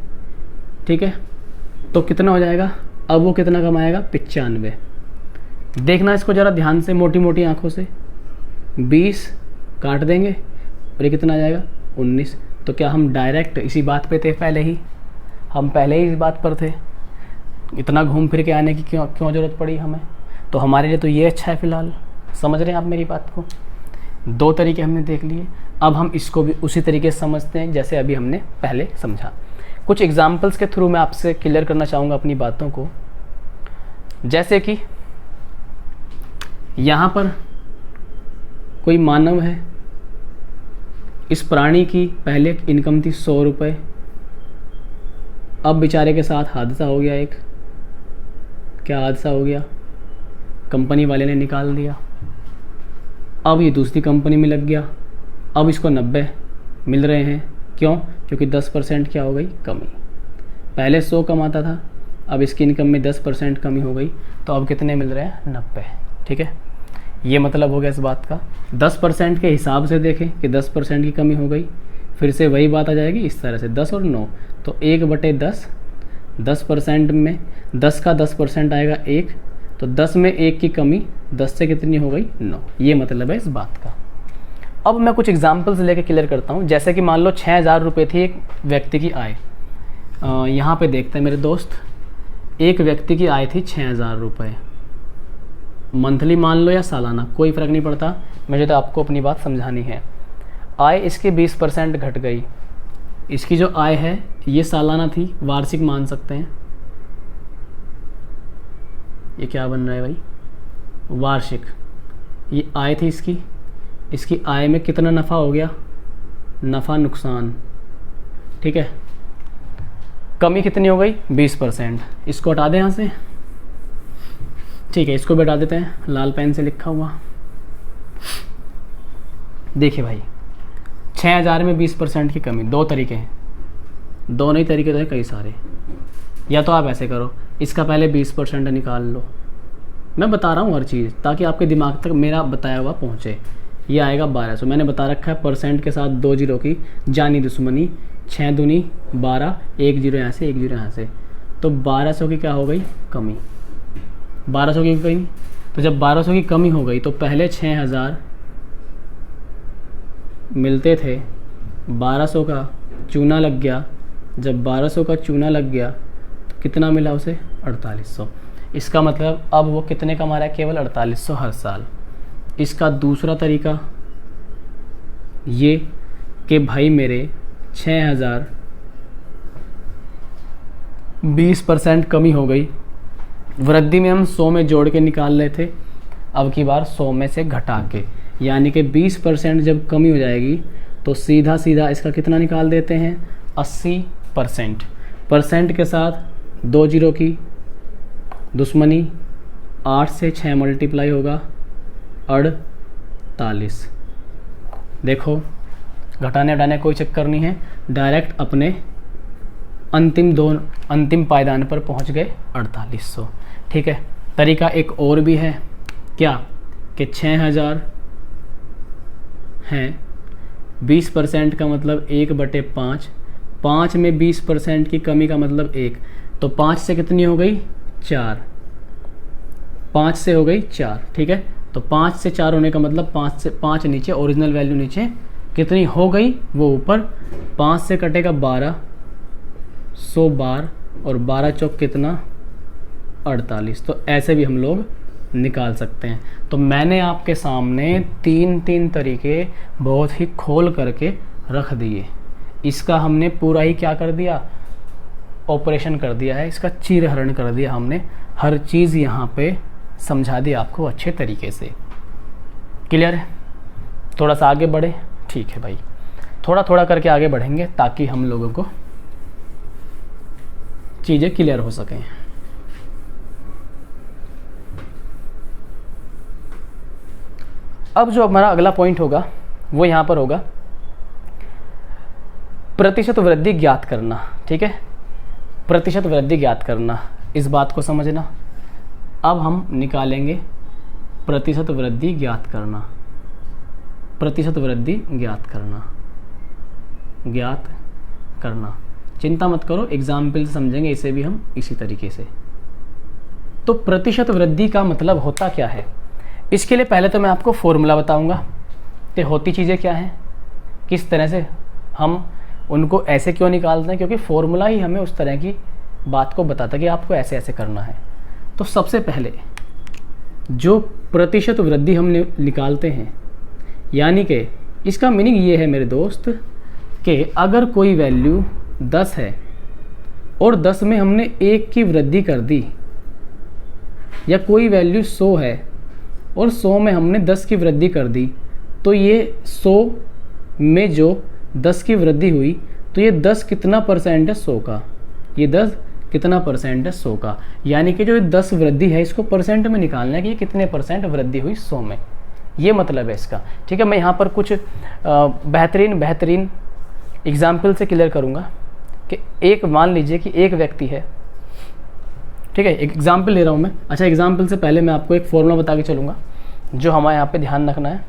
ठीक है, तो कितना हो जाएगा, अब वो कितना कमाएगा, 95। देखना इसको ज़रा ध्यान से, मोटी मोटी आंखों से। 20 काट देंगे और ये कितना आ जाएगा, 19। तो क्या हम डायरेक्ट इसी बात पे थे पहले ही, हम पहले ही इस बात पर थे, इतना घूम फिर के आने की क्यों ज़रूरत पड़ी हमें? तो हमारे लिए तो ये अच्छा है फ़िलहाल। समझ रहे हैं आप मेरी बात को? दो तरीके हमने देख लिए, अब हम इसको भी उसी तरीके से समझते हैं जैसे अभी हमने पहले समझा। कुछ एग्जाम्पल्स के थ्रू मैं आपसे क्लियर करना चाहूँगा अपनी बातों को। जैसे कि यहाँ पर कोई मानव है, इस प्राणी की पहले इनकम थी 100 रुपये, अब बेचारे के साथ हादसा हो गया एक। क्या हादसा हो गया? कंपनी वाले ने निकाल दिया, अब ये दूसरी कंपनी में लग गया, अब इसको 90 मिल रहे हैं। क्यों? क्योंकि 10% क्या हो गई, कमी। पहले 100 कमाता था, अब इसकी इनकम में 10% कमी हो गई, तो अब कितने मिल रहे हैं, 90। ठीक है, ये मतलब हो गया इस बात का। 10% के हिसाब से देखें कि 10% की कमी हो गई, फिर से वही बात आ जाएगी इस तरह से, 10 और 9, तो 1/10, 10% में 10 का 10% आएगा 1, तो 10 में 1 की कमी, 10 से कितनी हो गई, 9। ये मतलब है इस बात का। अब मैं कुछ एग्जांपल्स लेके क्लियर करता हूँ। जैसे कि मान लो 6000 रुपये थी एक व्यक्ति की आय। यहाँ पे देखते हैं मेरे दोस्त, एक व्यक्ति की आय थी 6000 रुपये, मंथली मान लो या सालाना, कोई फ़र्क नहीं पड़ता, मुझे तो आपको अपनी बात समझानी है। आय इसकी 20% घट गई, इसकी जो आय है ये सालाना थी, वार्षिक मान सकते हैं। ये क्या बन रहा है भाई, वार्षिक। ये आय थी इसकी आय में कितना नफ़ा हो गया, नफ़ा नुकसान, ठीक है। कमी कितनी हो गई, 20%। इसको हटा दें यहाँ से, ठीक है, इसको भी हटा देते हैं, लाल पेन से लिखा हुआ। देखिए भाई, 6000 में 20% की कमी, दो तरीके हैं, दोनों ही तरीके तो हैं कई सारे। या तो आप ऐसे करो, इसका पहले 20% निकाल लो, मैं बता रहा हूँ हर चीज़ ताकि आपके दिमाग तक मेरा बताया हुआ पहुँचे। ये आएगा 1200, मैंने बता रखा है परसेंट के साथ 2 जीरो की जानी दुश्मनी, 6 दूनी 12, 1 जीरो यहाँ से 1 जीरो यहाँ से, तो 1200 की क्या हो गई कमी, 1200 की कमी। तो जब 1200 की कमी हो गई तो पहले 6000 मिलते थे, 1200 का चूना लग गया, जब 1200 का चूना लग गया तो कितना मिला उसे 4800। इसका मतलब अब वो कितने कमा रहा है, केवल 4800 हर साल। इसका दूसरा तरीका ये कि भाई मेरे 6000 20% कमी हो गई, वृद्धि में हम 100 में जोड़ के निकाल रहे थे, अब की बार 100 में से घटा के, यानी कि 20% जब कमी हो जाएगी तो सीधा सीधा इसका कितना निकाल देते हैं 80%। परसेंट के साथ 2 जीरो की दुश्मनी, 8 से 6 मल्टीप्लाई होगा 48। देखो घटाने हटाने कोई चक्कर नहीं है, डायरेक्ट अपने अंतिम पायदान पर पहुंच गए 4800। ठीक है, तरीका एक और भी है, क्या कि 6000 हैं, 20% का मतलब 1/5, 5 में 20% की कमी का मतलब 1, तो 5 से कितनी हो गई 4, 5 से हो गई 4। ठीक है, तो 5 से 4 होने का मतलब 5 से 5 नीचे, ओरिजिनल वैल्यू नीचे, कितनी हो गई वो ऊपर, 5 से कटेगा 12, 100 बार, और 12 चौक कितना 48। तो ऐसे भी हम लोग निकाल सकते हैं। तो मैंने आपके सामने 3 तरीके बहुत ही खोल करके रख दिए, इसका हमने पूरा ही क्या कर दिया, ऑपरेशन कर दिया है, इसका चीरहरण कर दिया हमने, हर चीज़ यहाँ पे समझा दी आपको अच्छे तरीके से। क्लियर है? थोड़ा सा आगे बढ़े, ठीक है भाई, थोड़ा थोड़ा करके आगे बढ़ेंगे ताकि हम लोगों को चीज़ें क्लियर हो सकें। अब जो हमारा अगला पॉइंट होगा वो यहाँ पर होगा प्रतिशत वृद्धि ज्ञात करना। ठीक है, प्रतिशत वृद्धि ज्ञात करना, इस बात को समझना। अब हम निकालेंगे प्रतिशत वृद्धि ज्ञात करना, प्रतिशत वृद्धि ज्ञात करना, ज्ञात करना। चिंता मत करो, एग्जाम्पल से समझेंगे इसे भी हम इसी तरीके से। तो प्रतिशत वृद्धि का मतलब होता क्या है, इसके लिए पहले तो मैं आपको फॉर्मूला बताऊंगा कि होती चीज़ें क्या हैं, किस तरह से हम उनको ऐसे क्यों निकालते हैं, क्योंकि फॉर्मूला ही हमें उस तरह की बात को बताता है कि आपको ऐसे ऐसे करना है। तो सबसे पहले जो प्रतिशत वृद्धि हम निकालते हैं, यानी कि इसका मीनिंग ये है मेरे दोस्त कि अगर कोई वैल्यू 10 है और 10 में हमने 1 की वृद्धि कर दी, या कोई वैल्यू 100 है और 100 में हमने 10 की वृद्धि कर दी, तो ये 100 में जो 10 की वृद्धि हुई, तो ये 10 कितना परसेंट है 100 का, ये 10 कितना परसेंट है 100 का, यानी कि जो 10 वृद्धि है इसको परसेंट में निकालना है कि ये कितने परसेंट वृद्धि हुई 100 में, ये मतलब है इसका। ठीक है, मैं यहाँ पर कुछ बेहतरीन एग्जाम्पल से क्लियर करूँगा कि एक मान लीजिए कि एक व्यक्ति है, ठीक है, एक एग्जाम्पल ले रहा हूँ मैं। अच्छा, एग्जाम्पल से पहले मैं आपको एक फॉर्मूला बता के चलूँगा जो हमारे यहाँ पे ध्यान रखना है।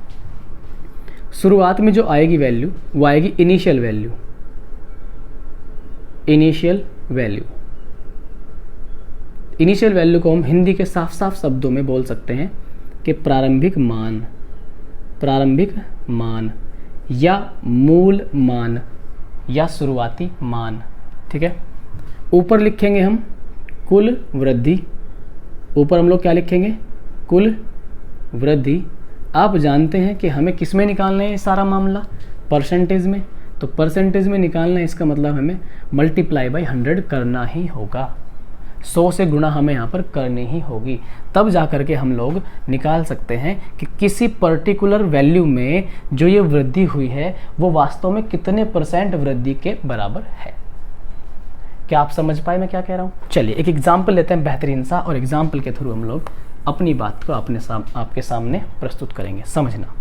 शुरुआत में जो आएगी वैल्यू वो आएगी initial value, initial value. Initial value को हम हिंदी के साफ साफ शब्दों में बोल सकते हैं कि प्रारंभिक मान, प्रारंभिक मान या मूल मान या शुरुआती मान। ठीक है, ऊपर लिखेंगे हम कुल वृद्धि, ऊपर हम लोग क्या लिखेंगे, कुल वृद्धि। आप जानते हैं कि हमें किस में निकालना है ये सारा मामला, परसेंटेज में। तो परसेंटेज में निकालना है, इसका मतलब हमें मल्टीप्लाई बाय 100 करना ही होगा, 100 से गुणा हमें यहाँ पर करनी ही होगी, तब जा कर के हम लोग निकाल सकते हैं कि किसी पर्टिकुलर वैल्यू में जो ये वृद्धि हुई है वो वास्तव में कितने परसेंट वृद्धि के बराबर है। क्या आप समझ पाए मैं क्या कह रहा हूँ? चलिए एक एग्जाम्पल लेते हैं बेहतरीन सा, और एग्जाम्पल के थ्रू हम लोग अपनी बात को आपके सामने प्रस्तुत करेंगे। समझना,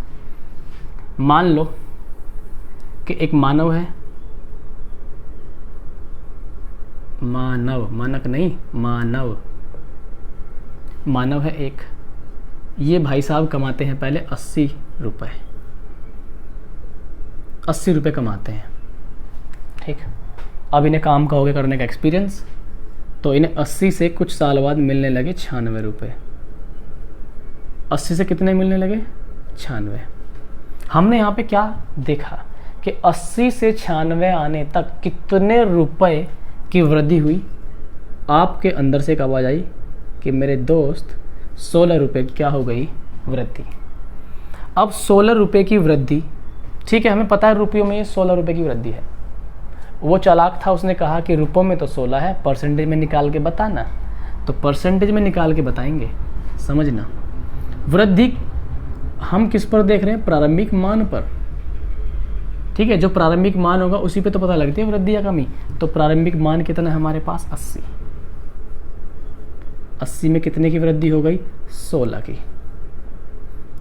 मान लो कि एक मानव है, मानव, मानक नहीं, मानव, मानव है एक। ये भाई साहब कमाते हैं पहले 80 रुपये, 80 रुपये कमाते हैं। ठीक। अब इन्हें काम का हो गया करने का एक्सपीरियंस, तो इन्हें 80 से कुछ साल बाद मिलने लगे 96 रुपये। 80 से कितने मिलने लगे? 96। हमने यहाँ पे क्या देखा कि 80 से 96 आने तक कितने रुपए की वृद्धि हुई। आपके अंदर से एक आवाज़ आई कि मेरे दोस्त 16 रुपये की क्या हो गई? वृद्धि। अब 16 रुपये की वृद्धि, ठीक है, हमें पता है रुपयों में ये 16 रुपये की वृद्धि है। वो चालाक था, उसने कहा कि रुपयों में तो 16 है, परसेंटेज में निकाल के बताना। तो परसेंटेज में निकाल के बताएंगे, समझना। वृद्धि हम किस पर देख रहे हैं? प्रारंभिक मान पर, ठीक है। जो प्रारंभिक मान होगा उसी पे तो पता लगती है वृद्धि या कमी। तो प्रारंभिक मान कितना है हमारे पास? 80। 80 में कितने की वृद्धि हो गई? 16 की।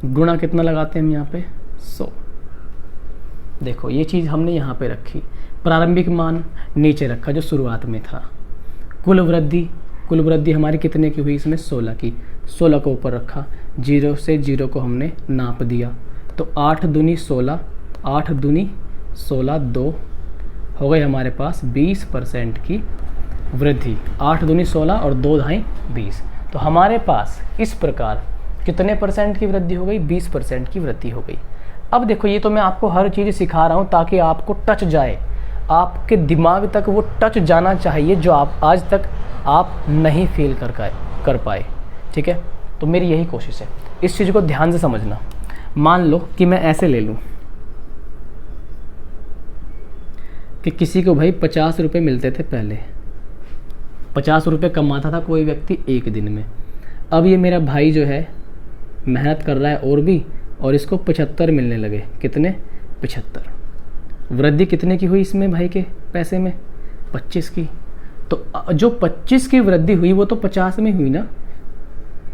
गुणा कितना लगाते हैं हम यहाँ पे? 100। देखो ये चीज़ हमने यहाँ पे रखी, प्रारंभिक मान नीचे रखा जो शुरुआत में था। कुल वृद्धि हमारी कितने की हुई? इसमें 16 की। 16 को ऊपर रखा, 0 से 0 को हमने नाप दिया। तो 8 दूनी 16, 8 दूनी 16, 2 हो गई हमारे पास 20% की वृद्धि। 8 दूनी 16 और 2 ढाई 20। तो हमारे पास इस प्रकार कितने परसेंट की वृद्धि हो गई? 20% की वृद्धि हो गई। अब देखो ये तो मैं आपको हर चीज़ सिखा रहा हूँ ताकि आपको टच जाए, आपके दिमाग तक वो टच जाना चाहिए जो आप आज तक आप नहीं फील कर पाए, ठीक है। तो मेरी यही कोशिश है, इस चीज़ को ध्यान से समझना। मान लो कि मैं ऐसे ले लूँ कि किसी को भाई 50 रुपये मिलते थे पहले, 50 रुपये कमाता था कोई व्यक्ति एक दिन में। अब ये मेरा भाई जो है मेहनत कर रहा है और भी, और इसको 75 मिलने लगे। कितने? 75। वृद्धि कितने की हुई इसमें भाई के पैसे में? 25 की। तो जो 25 की वृद्धि हुई वो तो 50 में हुई ना।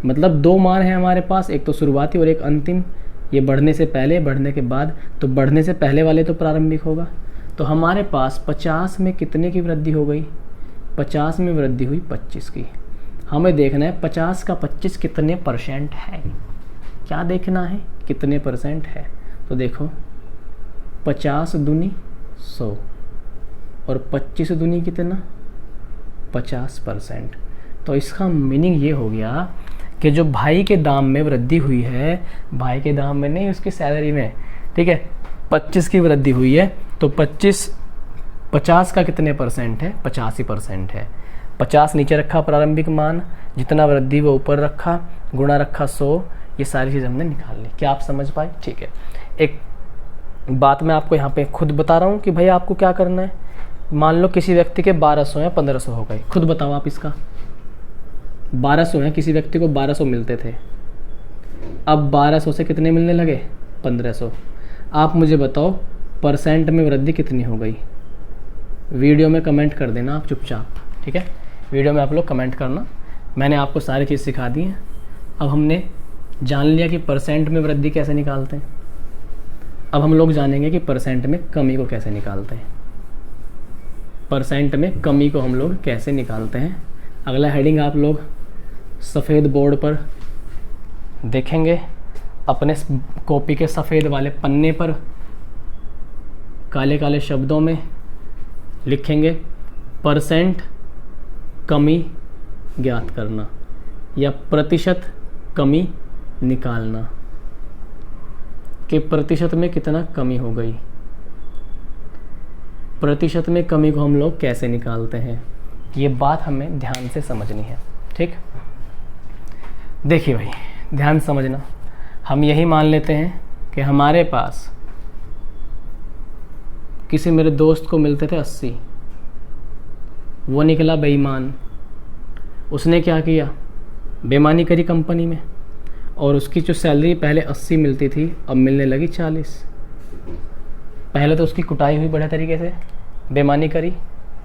मतलब 2 मान है हमारे पास, एक तो शुरुआती और एक अंतिम। ये बढ़ने से पहले, बढ़ने के बाद। तो बढ़ने से पहले वाले तो प्रारंभिक होगा। तो हमारे पास 50 में कितने की वृद्धि हो गई? 50 में वृद्धि हुई 25 की। हमें देखना है 50 का 25 कितने परसेंट है। क्या देखना है? कितने परसेंट है। तो देखो 50 दूनी 100 और 25 दूनी कितना? 50%। तो इसका मीनिंग ये हो गया कि जो भाई के दाम में वृद्धि हुई है, भाई के दाम में नहीं, उसकी सैलरी में, ठीक है, 25 की वृद्धि हुई है। तो 50 का कितने परसेंट है? 85% है। 50 नीचे रखा प्रारंभिक मान, जितना वृद्धि वो ऊपर रखा, गुणा रखा 100। ये सारी चीज़ हमने निकाल ली। क्या आप समझ पाए? ठीक है। एक बात मैं आपको यहाँ पे खुद बता रहा हूँ कि भाई आपको क्या करना है। मान लो किसी व्यक्ति के 1200 या 1500 हो गए, खुद बताओ आप इसका। 1200 हैं, किसी व्यक्ति को 1200 मिलते थे, अब 1200 से कितने मिलने लगे? 1500। आप मुझे बताओ परसेंट में वृद्धि कितनी हो गई? वीडियो में कमेंट कर देना आप चुपचाप, ठीक है। वीडियो में आप लोग कमेंट करना। मैंने आपको सारी चीज़ सिखा दी है। अब हमने जान लिया कि परसेंट में वृद्धि कैसे निकालते हैं। अब हम लोग जानेंगे कि परसेंट में कमी को कैसे निकालते हैं। परसेंट में कमी को हम लोग कैसे निकालते हैं, अगला हेडिंग आप लोग सफ़ेद बोर्ड पर देखेंगे, अपने कॉपी के सफ़ेद वाले पन्ने पर काले काले शब्दों में लिखेंगे परसेंट कमी ज्ञात करना या प्रतिशत कमी निकालना, कि प्रतिशत में कितना कमी हो गई। प्रतिशत में कमी को हम लोग कैसे निकालते हैं, ये बात हमें ध्यान से समझनी है, ठीक। देखिए भाई ध्यान समझना, हम यही मान लेते हैं कि हमारे पास किसी मेरे दोस्त को मिलते थे 80, वो निकला बेईमान। उसने क्या किया? बेईमानी करी कंपनी में, और उसकी जो सैलरी पहले 80 मिलती थी अब मिलने लगी 40। पहले तो उसकी कुटाई हुई बढ़िया तरीके से, बेईमानी करी,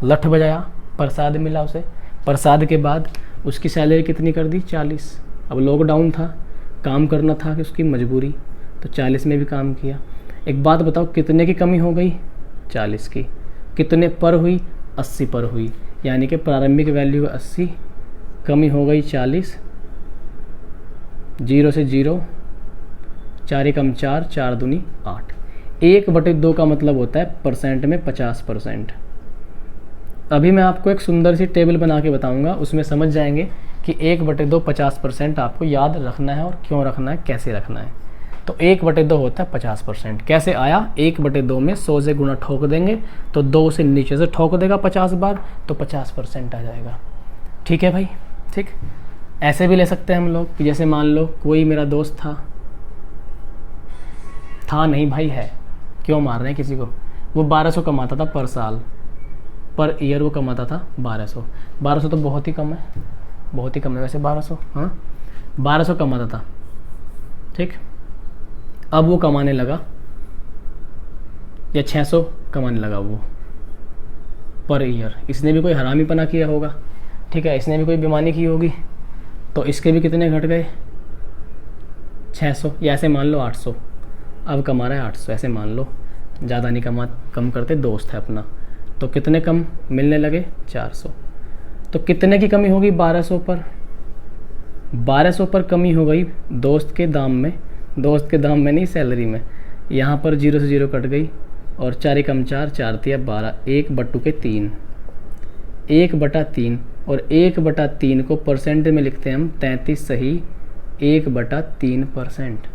लठ बजाया, प्रसाद मिला उसे। प्रसाद के बाद उसकी सैलरी कितनी कर दी? 40। अब लॉकडाउन था, काम करना था कि उसकी मजबूरी, तो 40 में भी काम किया। एक बात बताओ कितने की कमी हो गई? 40 की। कितने पर हुई? 80 पर हुई। यानी कि प्रारंभिक वैल्यू 80, कमी हो गई 40। 0 से 0, 4 एकम 4, 4 दूनी 8। 1/2 का मतलब होता है परसेंट में 50%। अभी मैं आपको एक सुंदर सी टेबल बना के बताऊंगा, उसमें समझ जाएंगे कि 1/2 50% आपको याद रखना है और क्यों रखना है, कैसे रखना है। तो 1/2 होता है 50%। कैसे आया, 1/2 में 100 से गुना ठोक देंगे तो 2 से नीचे से ठोक देगा 50 बार, तो 50% आ जाएगा। ठीक है भाई, ठीक। ऐसे भी ले सकते हैं हम लोग कि जैसे मान लो कोई मेरा दोस्त था नहीं भाई, है, क्यों मार रहे हैं किसी को, वो 1200 कमाता था पर साल, पर ईयर वो कमाता था 1200। 1200 तो बहुत ही कम है, बहुत ही कम है वैसे 1200, हाँ 1200 कमाता था, ठीक। अब वो कमाने लगा, या 600 कमाने लगा वो पर ईयर। इसने भी कोई हरामीपना किया होगा, ठीक है, इसने भी कोई बेईमानी की होगी, तो इसके भी कितने घट गए 600, या ऐसे मान लो 800। अब कमा रहा है 800, ऐसे मान लो, ज़्यादा नहीं कम करते, दोस्त है अपना, तो कितने कम मिलने लगे 400। तो कितने की कमी होगी 1200 पर, 1200 पर कमी हो गई दोस्त के दाम में, दोस्त के दाम में नहीं, सैलरी में। यहाँ पर 0 से 0 कट गई और 4 कम 4, 4 तिया 12, 1/3, 1/3। और 1/3 को परसेंट में लिखते हैं हम 33 सही 1/3%,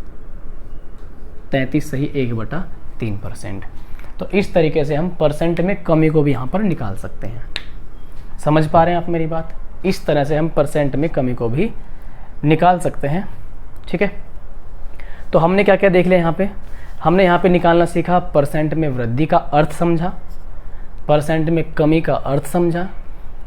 33 सही 1/3%। तो इस तरीके से हम परसेंट में कमी को भी यहाँ पर निकाल सकते हैं। समझ पा रहे हैं आप मेरी बात? इस तरह से हम परसेंट में कमी को भी निकाल सकते हैं, ठीक है। तो हमने क्या क्या देख लिया यहाँ पे, हमने यहाँ पे निकालना सीखा, परसेंट में वृद्धि का अर्थ समझा, परसेंट में कमी का अर्थ समझा,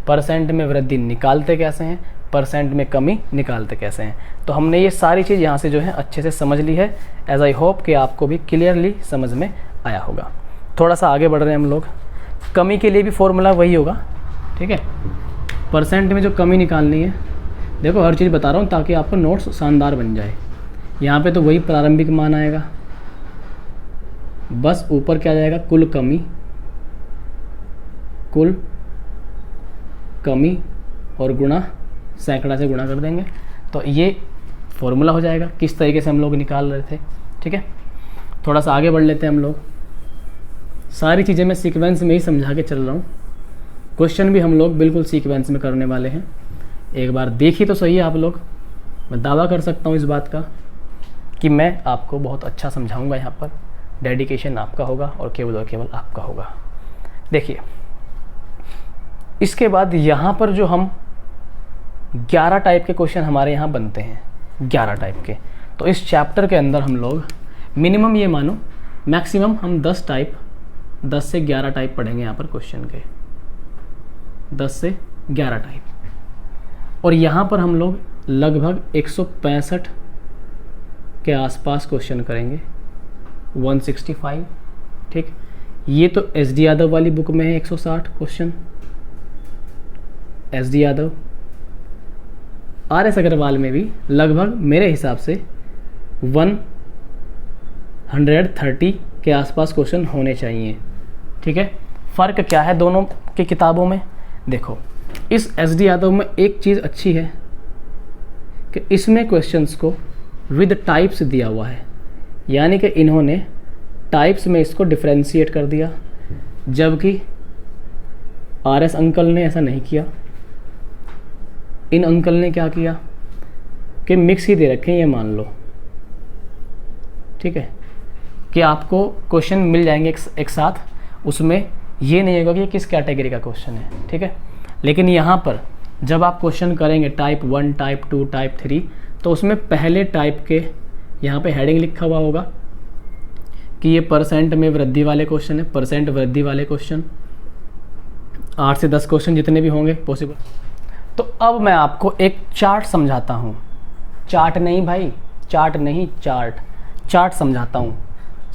परसेंट में वृद्धि निकालते कैसे हैं, परसेंट में कमी निकालते कैसे हैं। तो हमने ये सारी चीज़ यहाँ से जो है अच्छे से समझ ली है। एज आई होप कि आपको भी क्लियरली समझ में आया होगा। थोड़ा सा आगे बढ़ रहे हैं हम लोग। कमी के लिए भी फॉर्मूला वही होगा, ठीक है। परसेंट में जो कमी निकालनी है, देखो हर चीज़ बता रहा हूँ ताकि आपको नोट्स शानदार बन जाए। यहाँ पे तो वही प्रारंभिक मान आएगा, बस ऊपर क्या जाएगा, कुल कमी और गुणा, सैकड़ा से गुणा कर देंगे, तो ये फॉर्मूला हो जाएगा। किस तरीके से हम लोग निकाल रहे थे, ठीक है। थोड़ा सा आगे बढ़ लेते हैं हम लोग। सारी चीज़ें मैं सीक्वेंस में ही समझा के चल रहा हूँ, क्वेश्चन भी हम लोग बिल्कुल सीक्वेंस में करने वाले हैं। एक बार देखिए तो सही है आप लोग, मैं दावा कर सकता हूँ इस बात का कि मैं आपको बहुत अच्छा समझाऊंगा। यहाँ पर डेडिकेशन आपका होगा और केवल आपका होगा। देखिए, इसके बाद यहाँ पर जो हम 11 टाइप के क्वेश्चन हमारे यहाँ बनते हैं, 11 टाइप के। तो इस चैप्टर के अंदर हम लोग मिनिमम ये मानो मैक्सिमम हम 10 से 11 टाइप पढ़ेंगे यहाँ पर क्वेश्चन के, 10 से 11 टाइप। और यहाँ पर हम लोग लगभग 165 के आसपास क्वेश्चन करेंगे, 165, ठीक। ये तो एस डी यादव वाली बुक में है 160 question, S D Yadav. R S Agarwal में भी लगभग मेरे हिसाब से 130 के आसपास क्वेश्चन होने चाहिए, ठीक है। फ़र्क क्या है दोनों की किताबों में, देखो इस एस डी यादव में एक चीज़ अच्छी है कि इसमें क्वेश्चंस को विद टाइप्स दिया हुआ है, यानी कि इन्होंने टाइप्स में इसको डिफरेंशिएट कर दिया, जबकि आर एस अंकल ने ऐसा नहीं किया। इन अंकल ने क्या किया कि मिक्स ही दे रखे हैं, ये मान लो, ठीक है, कि आपको क्वेश्चन मिल जाएंगे एक साथ, उसमें ये नहीं होगा कि किस कैटेगरी का क्वेश्चन है, ठीक है। लेकिन यहाँ पर जब आप क्वेश्चन करेंगे टाइप 1, टाइप 2, टाइप 3, तो उसमें पहले टाइप के यहाँ पे हेडिंग लिखा हुआ होगा कि ये परसेंट में वृद्धि वाले क्वेश्चन है, परसेंट वृद्धि वाले क्वेश्चन, 8 से 10 क्वेश्चन जितने भी होंगे पॉसिबल। तो अब मैं आपको एक चार्ट समझाता हूँ, चार्ट नहीं भाई, चार्ट नहीं, चार्ट समझाता हूँ,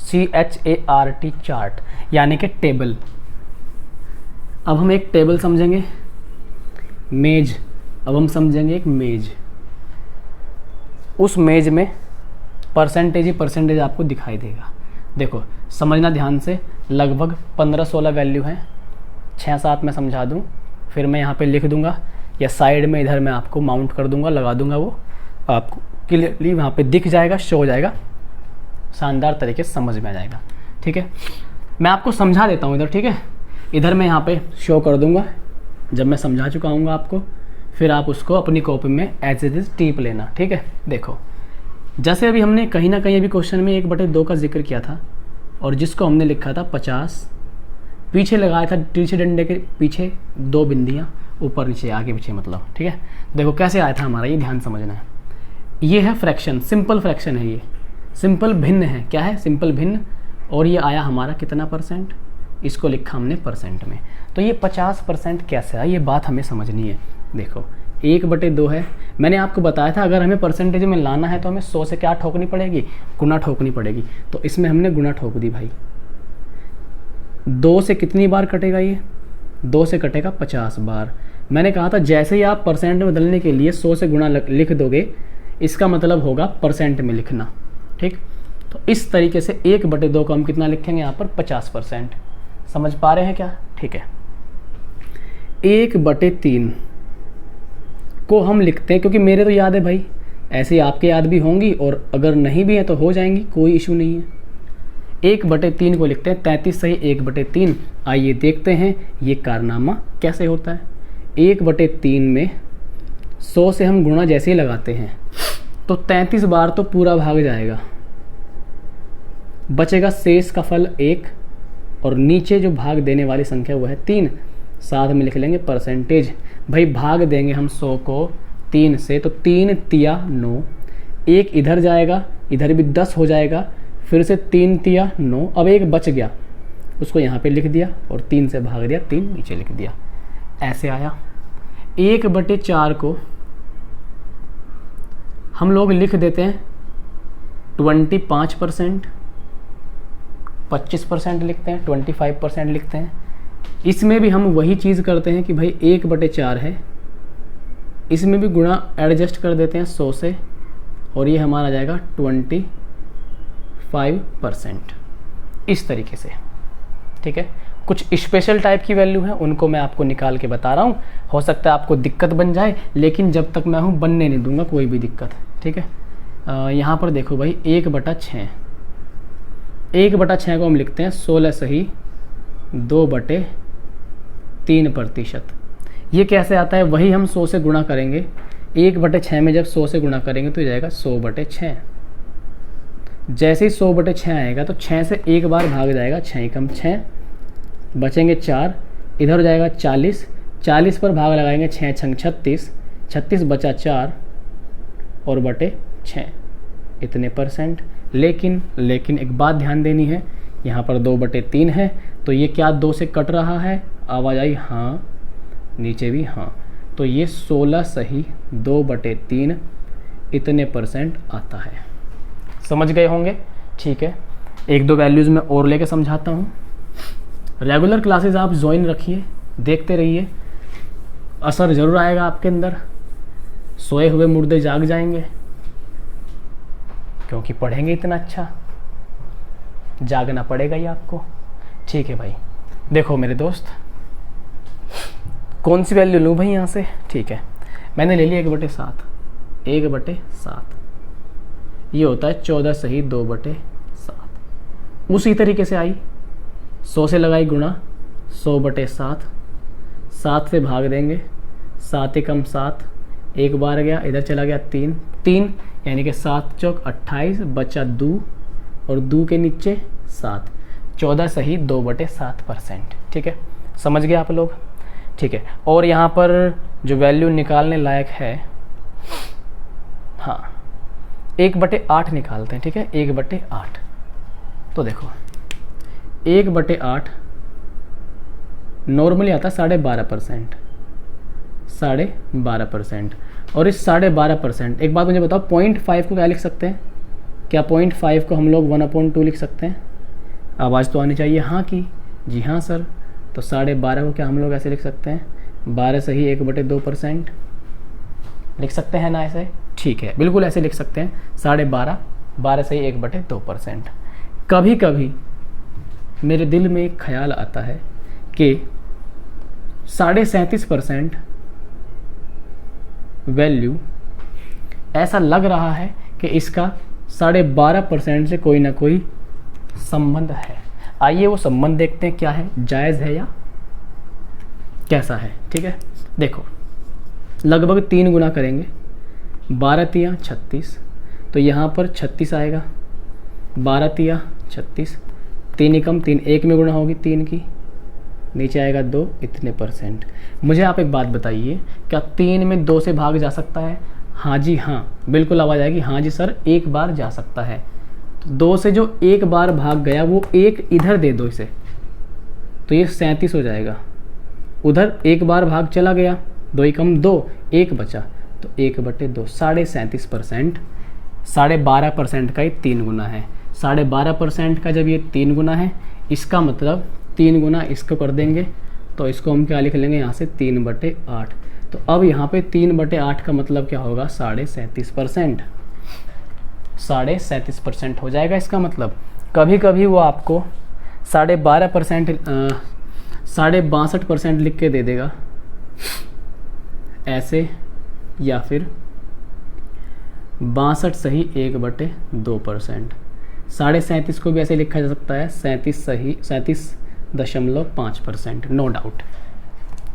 CHART, चार्ट यानी कि टेबल। अब हम एक टेबल समझेंगे, मेज। अब हम समझेंगे एक मेज। उस मेज में परसेंटेज ही परसेंटेज आपको दिखाई देगा। देखो समझना ध्यान से, लगभग 15-16 वैल्यू हैं, 6-7 मैं समझा दूँ, फिर मैं यहाँ पे लिख दूँगा या साइड में इधर मैं आपको माउंट कर दूँगा, लगा दूँगा, वो आपको क्लियरली वहाँ पे दिख जाएगा, शो हो जाएगा, शानदार तरीके से समझ में आ जाएगा, ठीक है। मैं आपको समझा देता हूँ इधर, ठीक है। इधर मैं यहाँ पे शो कर दूँगा जब मैं समझा चुका हूँ आपको, फिर आप उसको अपनी कॉपी में एज इट इज़ टीप लेना, ठीक है। देखो जैसे अभी हमने कहीं ना कहीं अभी क्वेश्चन में 1/2 का जिक्र किया था, और जिसको हमने लिखा था 50, पीछे लगाया था तिरछे डंडे के पीछे 2 बिंदियाँ, ऊपर नीचे आगे पीछे, मतलब ठीक है। देखो कैसे आया था हमारा, ये ध्यान समझना है। ये है फ्रैक्शन, सिंपल फ्रैक्शन है, ये सिंपल भिन्न है। क्या है? सिंपल भिन्न। और ये आया हमारा कितना %, इसको लिखा हमने % में। तो ये 50% कैसे आया, ये बात हमें समझनी है। देखो 1/2 है, मैंने आपको बताया था अगर हमें परसेंटेज में लाना है तो हमें 100 से क्या ठोकनी पड़ेगी, गुना ठोकनी पड़ेगी। तो इसमें हमने गुना ठोक दी भाई। 2 से कितनी बार कटेगा ये, 2 से कटेगा 50 बार। मैंने कहा था जैसे ही आप % में बदलने के लिए 100 से गुना लिख दोगे, इसका मतलब होगा % में लिखना, ठीक। तो इस तरीके से 1/2 को हम कितना लिखेंगे यहाँ पर, 50%। समझ पा रहे हैं क्या? ठीक है। 1/3 को हम लिखते हैं, क्योंकि मेरे तो याद है भाई, ऐसे आपके याद भी होंगी, और अगर नहीं भी है तो हो जाएंगी, कोई इशू नहीं है। 1/3 को लिखते हैं 33 सही 1/3। आइए देखते हैं ये कारनामा कैसे होता है। 1/3 में 100 से हम गुणा जैसे ही लगाते हैं तो 33 बार तो पूरा भाग जाएगा, बचेगा शेष का फल 1, और नीचे जो भाग देने वाली संख्या वो है 3। साथ में लिख लेंगे परसेंटेज। भाई भाग देंगे हम 100 को 3 से, तो 3 तिया 9, 1 इधर जाएगा, इधर भी 10 हो जाएगा, फिर से 3 तिया 9, अब 1 बच गया, उसको यहाँ पे लिख दिया और 3 से भाग दिया, 3 नीचे लिख दिया। ऐसे आया। 1/4 को हम लोग लिख देते हैं 25%, 25% लिखते हैं, 25% लिखते हैं। इसमें भी हम वही चीज़ करते हैं कि भाई 1/4 है, इसमें भी गुणा एडजस्ट कर देते हैं 100 से, और ये हमारा आ जाएगा 25%। इस तरीके से, ठीक है। कुछ स्पेशल टाइप की वैल्यू है, उनको मैं आपको निकाल के बता रहा हूँ। हो सकता है आपको दिक्कत बन जाए, लेकिन जब तक मैं हूँ बनने नहीं दूंगा कोई भी दिक्कत, ठीक है। यहाँ पर देखो भाई 1/6, 1/6 को हम लिखते हैं 16 सही 2/3%। ये कैसे आता है, वही हम 100 से गुणा करेंगे। 1/6 में जब 100 से गुणा करेंगे तो जाएगा 100/6। जैसे ही 100/6 आएगा तो 6 से एक बार भाग जाएगा, 6 कम 6, बचेंगे 4, इधर हो जाएगा 40, 40 पर भाग लगाएंगे 6 छंग 36, 36 बचा 4 और बटे 6, इतने %। लेकिन एक बात ध्यान देनी है, यहाँ पर 2/3 है, तो ये क्या 2 से कट रहा है, आवाज आई हाँ, नीचे भी हाँ, तो ये 16 सही 2/3 इतने % आता है। समझ गए होंगे? ठीक है। 1-2 वैल्यूज़ मैं और लेके समझाता हूँ। रेगुलर क्लासेस आप ज्वाइन रखिए, देखते रहिए, असर ज़रूर आएगा आपके अंदर। सोए हुए मुर्दे जाग जाएंगे, क्योंकि पढ़ेंगे इतना अच्छा, जागना पड़ेगा ही आपको। ठीक है भाई। देखो मेरे दोस्त, कौन सी वैल्यू लूँ भाई यहाँ से? ठीक है, मैंने ले लिया 1/7, 1/7 ये होता है 14 सही 2/7। उसी तरीके से आई, 100 से लगाई गुणा, 100/7, 7 से भाग देंगे, 7 कम 7, एक बार गया, इधर चला गया 3, 3 यानी कि 7 चौक 28, बचा 2 और 2 के नीचे 7, 14 सही 2/7%। ठीक है, समझ गए आप लोग? ठीक है। और यहाँ पर जो वैल्यू निकालने लायक है, हाँ 1/8 निकालते हैं। ठीक है, 1/8। तो देखो 1/8 नॉर्मली आता है 12.5%, 12.5%। और इस 12.5%, एक बात मुझे बताओ, 0.5 को क्या लिख सकते हैं? क्या 0.5 को हम लोग 1/2 लिख सकते हैं? आवाज़ तो आनी चाहिए हाँ की। जी हाँ सर। तो 12.5 को क्या हम लोग ऐसे लिख सकते हैं? 12 सही 1/2% लिख सकते हैं ना ऐसे? ठीक है, बिल्कुल ऐसे लिख सकते हैं, 12.5, 12 सही 1/2%। कभी कभी मेरे दिल में एक ख्याल आता है कि 37.5% वैल्यू ऐसा लग रहा है कि इसका 12.5% से कोई ना कोई संबंध है। आइए वो संबंध देखते हैं क्या है, जायज़ है या कैसा है, ठीक है। देखो लगभग 3 गुना करेंगे, 12 तिया 36, तो यहाँ पर 36 आएगा, 12 तिया 36, 3 एकम 3 1 में गुणा होगी 3 की, नीचे आएगा 2, इतने %। मुझे आप एक बात बताइए, क्या 3 में 2 से भाग जा सकता है? हाँ जी हाँ, बिल्कुल आवाज़ आएगी, हाँ जी सर, एक बार जा सकता है। तो 2 से जो एक बार भाग गया वो एक इधर दे दो इसे, तो ये 37 हो जाएगा। उधर एक बार भाग चला गया, 2 एकम 2, 1 बचा, तो 1/2, 37.5%। 12.5% का ये 3 गुना है। 12.5% का जब ये 3 गुना है, इसका मतलब 3 गुना इसको कर देंगे, तो इसको हम क्या लिख लेंगे यहाँ से 3/8। तो अब यहाँ पे 3/8 का मतलब क्या होगा? 37.5%। 37.5% हो जाएगा इसका मतलब। कभी कभी वो आपको 12.5%, 62% लिख के दे देगा ऐसे, या फिर 62 सही 1/2%। 37.5 को भी ऐसे लिखा जा सकता है, 37 सही 37.5%, नो डाउट।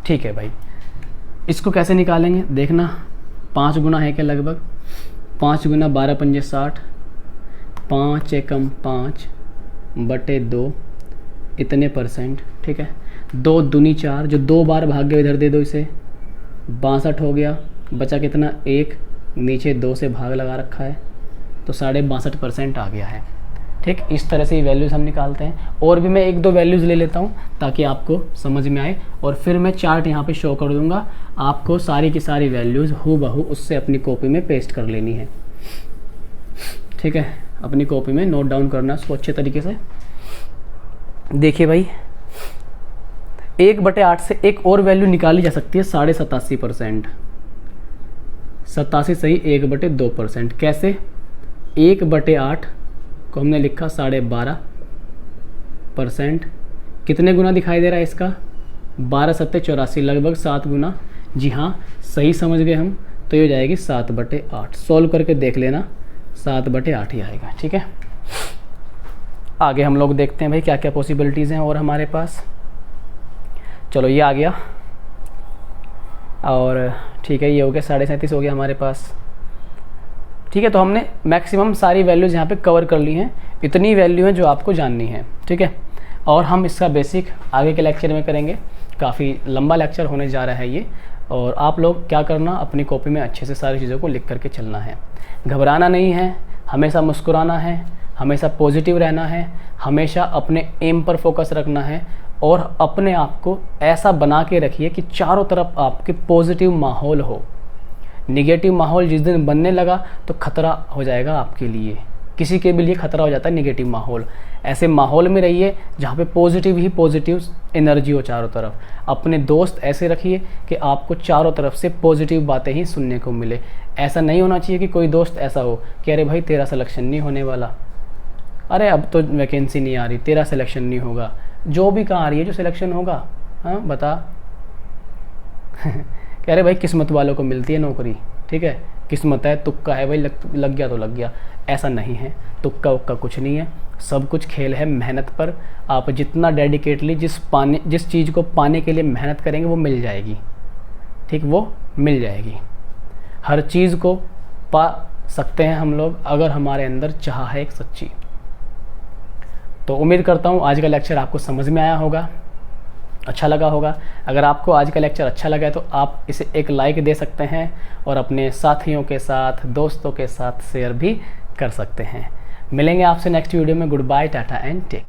ठीक है भाई, इसको कैसे निकालेंगे देखना। 5 गुना है क्या लगभग? 5 गुना 12 पंजे 60, 5 एकम 5/2, इतने %। ठीक है, 2 दूनी 4, जो 2 बार भाग गए इधर दे दो इसे, 62 हो गया। बचा कितना? 1, नीचे 2 से भाग लगा रखा है, तो 62.5% आ गया है। ठीक, इस तरह से ये वैल्यूज़ हम निकालते हैं। और भी मैं 1-2 वैल्यूज़ ले लेता हूँ ताकि आपको समझ में आए, और फिर मैं चार्ट यहाँ पे शो कर दूँगा। आपको सारी की सारी वैल्यूज़ हूबहू उससे अपनी कॉपी में पेस्ट कर लेनी है। ठीक है, अपनी कॉपी में नोट डाउन करना उसको अच्छे तरीके से। देखिए भाई, 1/8 से एक और वैल्यू निकाली जा सकती है, 87.5%। 87 सही 1/2%। कैसे? 1/8 को हमने लिखा 12.5%। कितने गुना दिखाई दे रहा है इसका? 12 सत्ते 84, लगभग 7 गुना। जी हाँ, सही समझ गए हम। तो ये हो जाएगी 7/8। सॉल्व करके देख लेना, 7/8 ही आएगा। ठीक है, आगे हम लोग देखते हैं भाई क्या क्या पॉसिबिलिटीज़ हैं और हमारे पास। चलो ये आ गया, और ठीक है ये हो गया, 37.5 हो गया हमारे पास। ठीक है, तो हमने मैक्सिमम सारी वैल्यूज़ यहाँ पे कवर कर ली हैं। इतनी वैल्यू हैं जो आपको जाननी है। ठीक है, और हम इसका बेसिक आगे के लेक्चर में करेंगे। काफ़ी लंबा लेक्चर होने जा रहा है ये, और आप लोग क्या करना, अपनी कॉपी में अच्छे से सारी चीज़ों को लिख करके चलना है। घबराना नहीं है, हमेशा मुस्कुराना है, हमेशा पॉजिटिव रहना है, हमेशा अपने एम पर फोकस रखना है, और अपने आप को ऐसा बना के रखिए कि चारों तरफ आपके पॉजिटिव माहौल हो। निगेटिव माहौल जिस दिन बनने लगा तो खतरा हो जाएगा आपके लिए, किसी के भी लिए खतरा हो जाता है निगेटिव माहौल। ऐसे माहौल में रहिए जहाँ पे पॉजिटिव ही पॉजिटिव एनर्जी हो चारों तरफ। अपने दोस्त ऐसे रखिए कि आपको चारों तरफ से पॉजिटिव बातें ही सुनने को मिले। ऐसा नहीं होना चाहिए कि कोई दोस्त ऐसा हो कि अरे भाई तेरा सिलेक्शन नहीं होने वाला, अरे अब तो वैकेंसी नहीं आ रही, तेरा सिलेक्शन नहीं होगा। जो भी कहाँ आ रही है जो सिलेक्शन होगा, हाँ बता। कह रहे भाई किस्मत वालों को मिलती है नौकरी। ठीक है, किस्मत है, तुक्का है भाई, लग गया तो लग गया। ऐसा नहीं है, तुक्का उक्का कुछ नहीं है, सब कुछ खेल है मेहनत पर। आप जितना डेडिकेटली जिस चीज़ को पाने के लिए मेहनत करेंगे वो मिल जाएगी। ठीक, वो मिल जाएगी। हर चीज़ को पा सकते हैं हम लोग अगर हमारे अंदर चाह है एक सच्ची। तो उम्मीद करता हूँ आज का लेक्चर आपको समझ में आया होगा, अच्छा लगा होगा। अगर आपको आज का लेक्चर अच्छा लगा है तो आप इसे एक लाइक दे सकते हैं, और अपने साथियों के साथ, दोस्तों के साथ शेयर भी कर सकते हैं। मिलेंगे आपसे नेक्स्ट वीडियो में। Good bye, tata and take.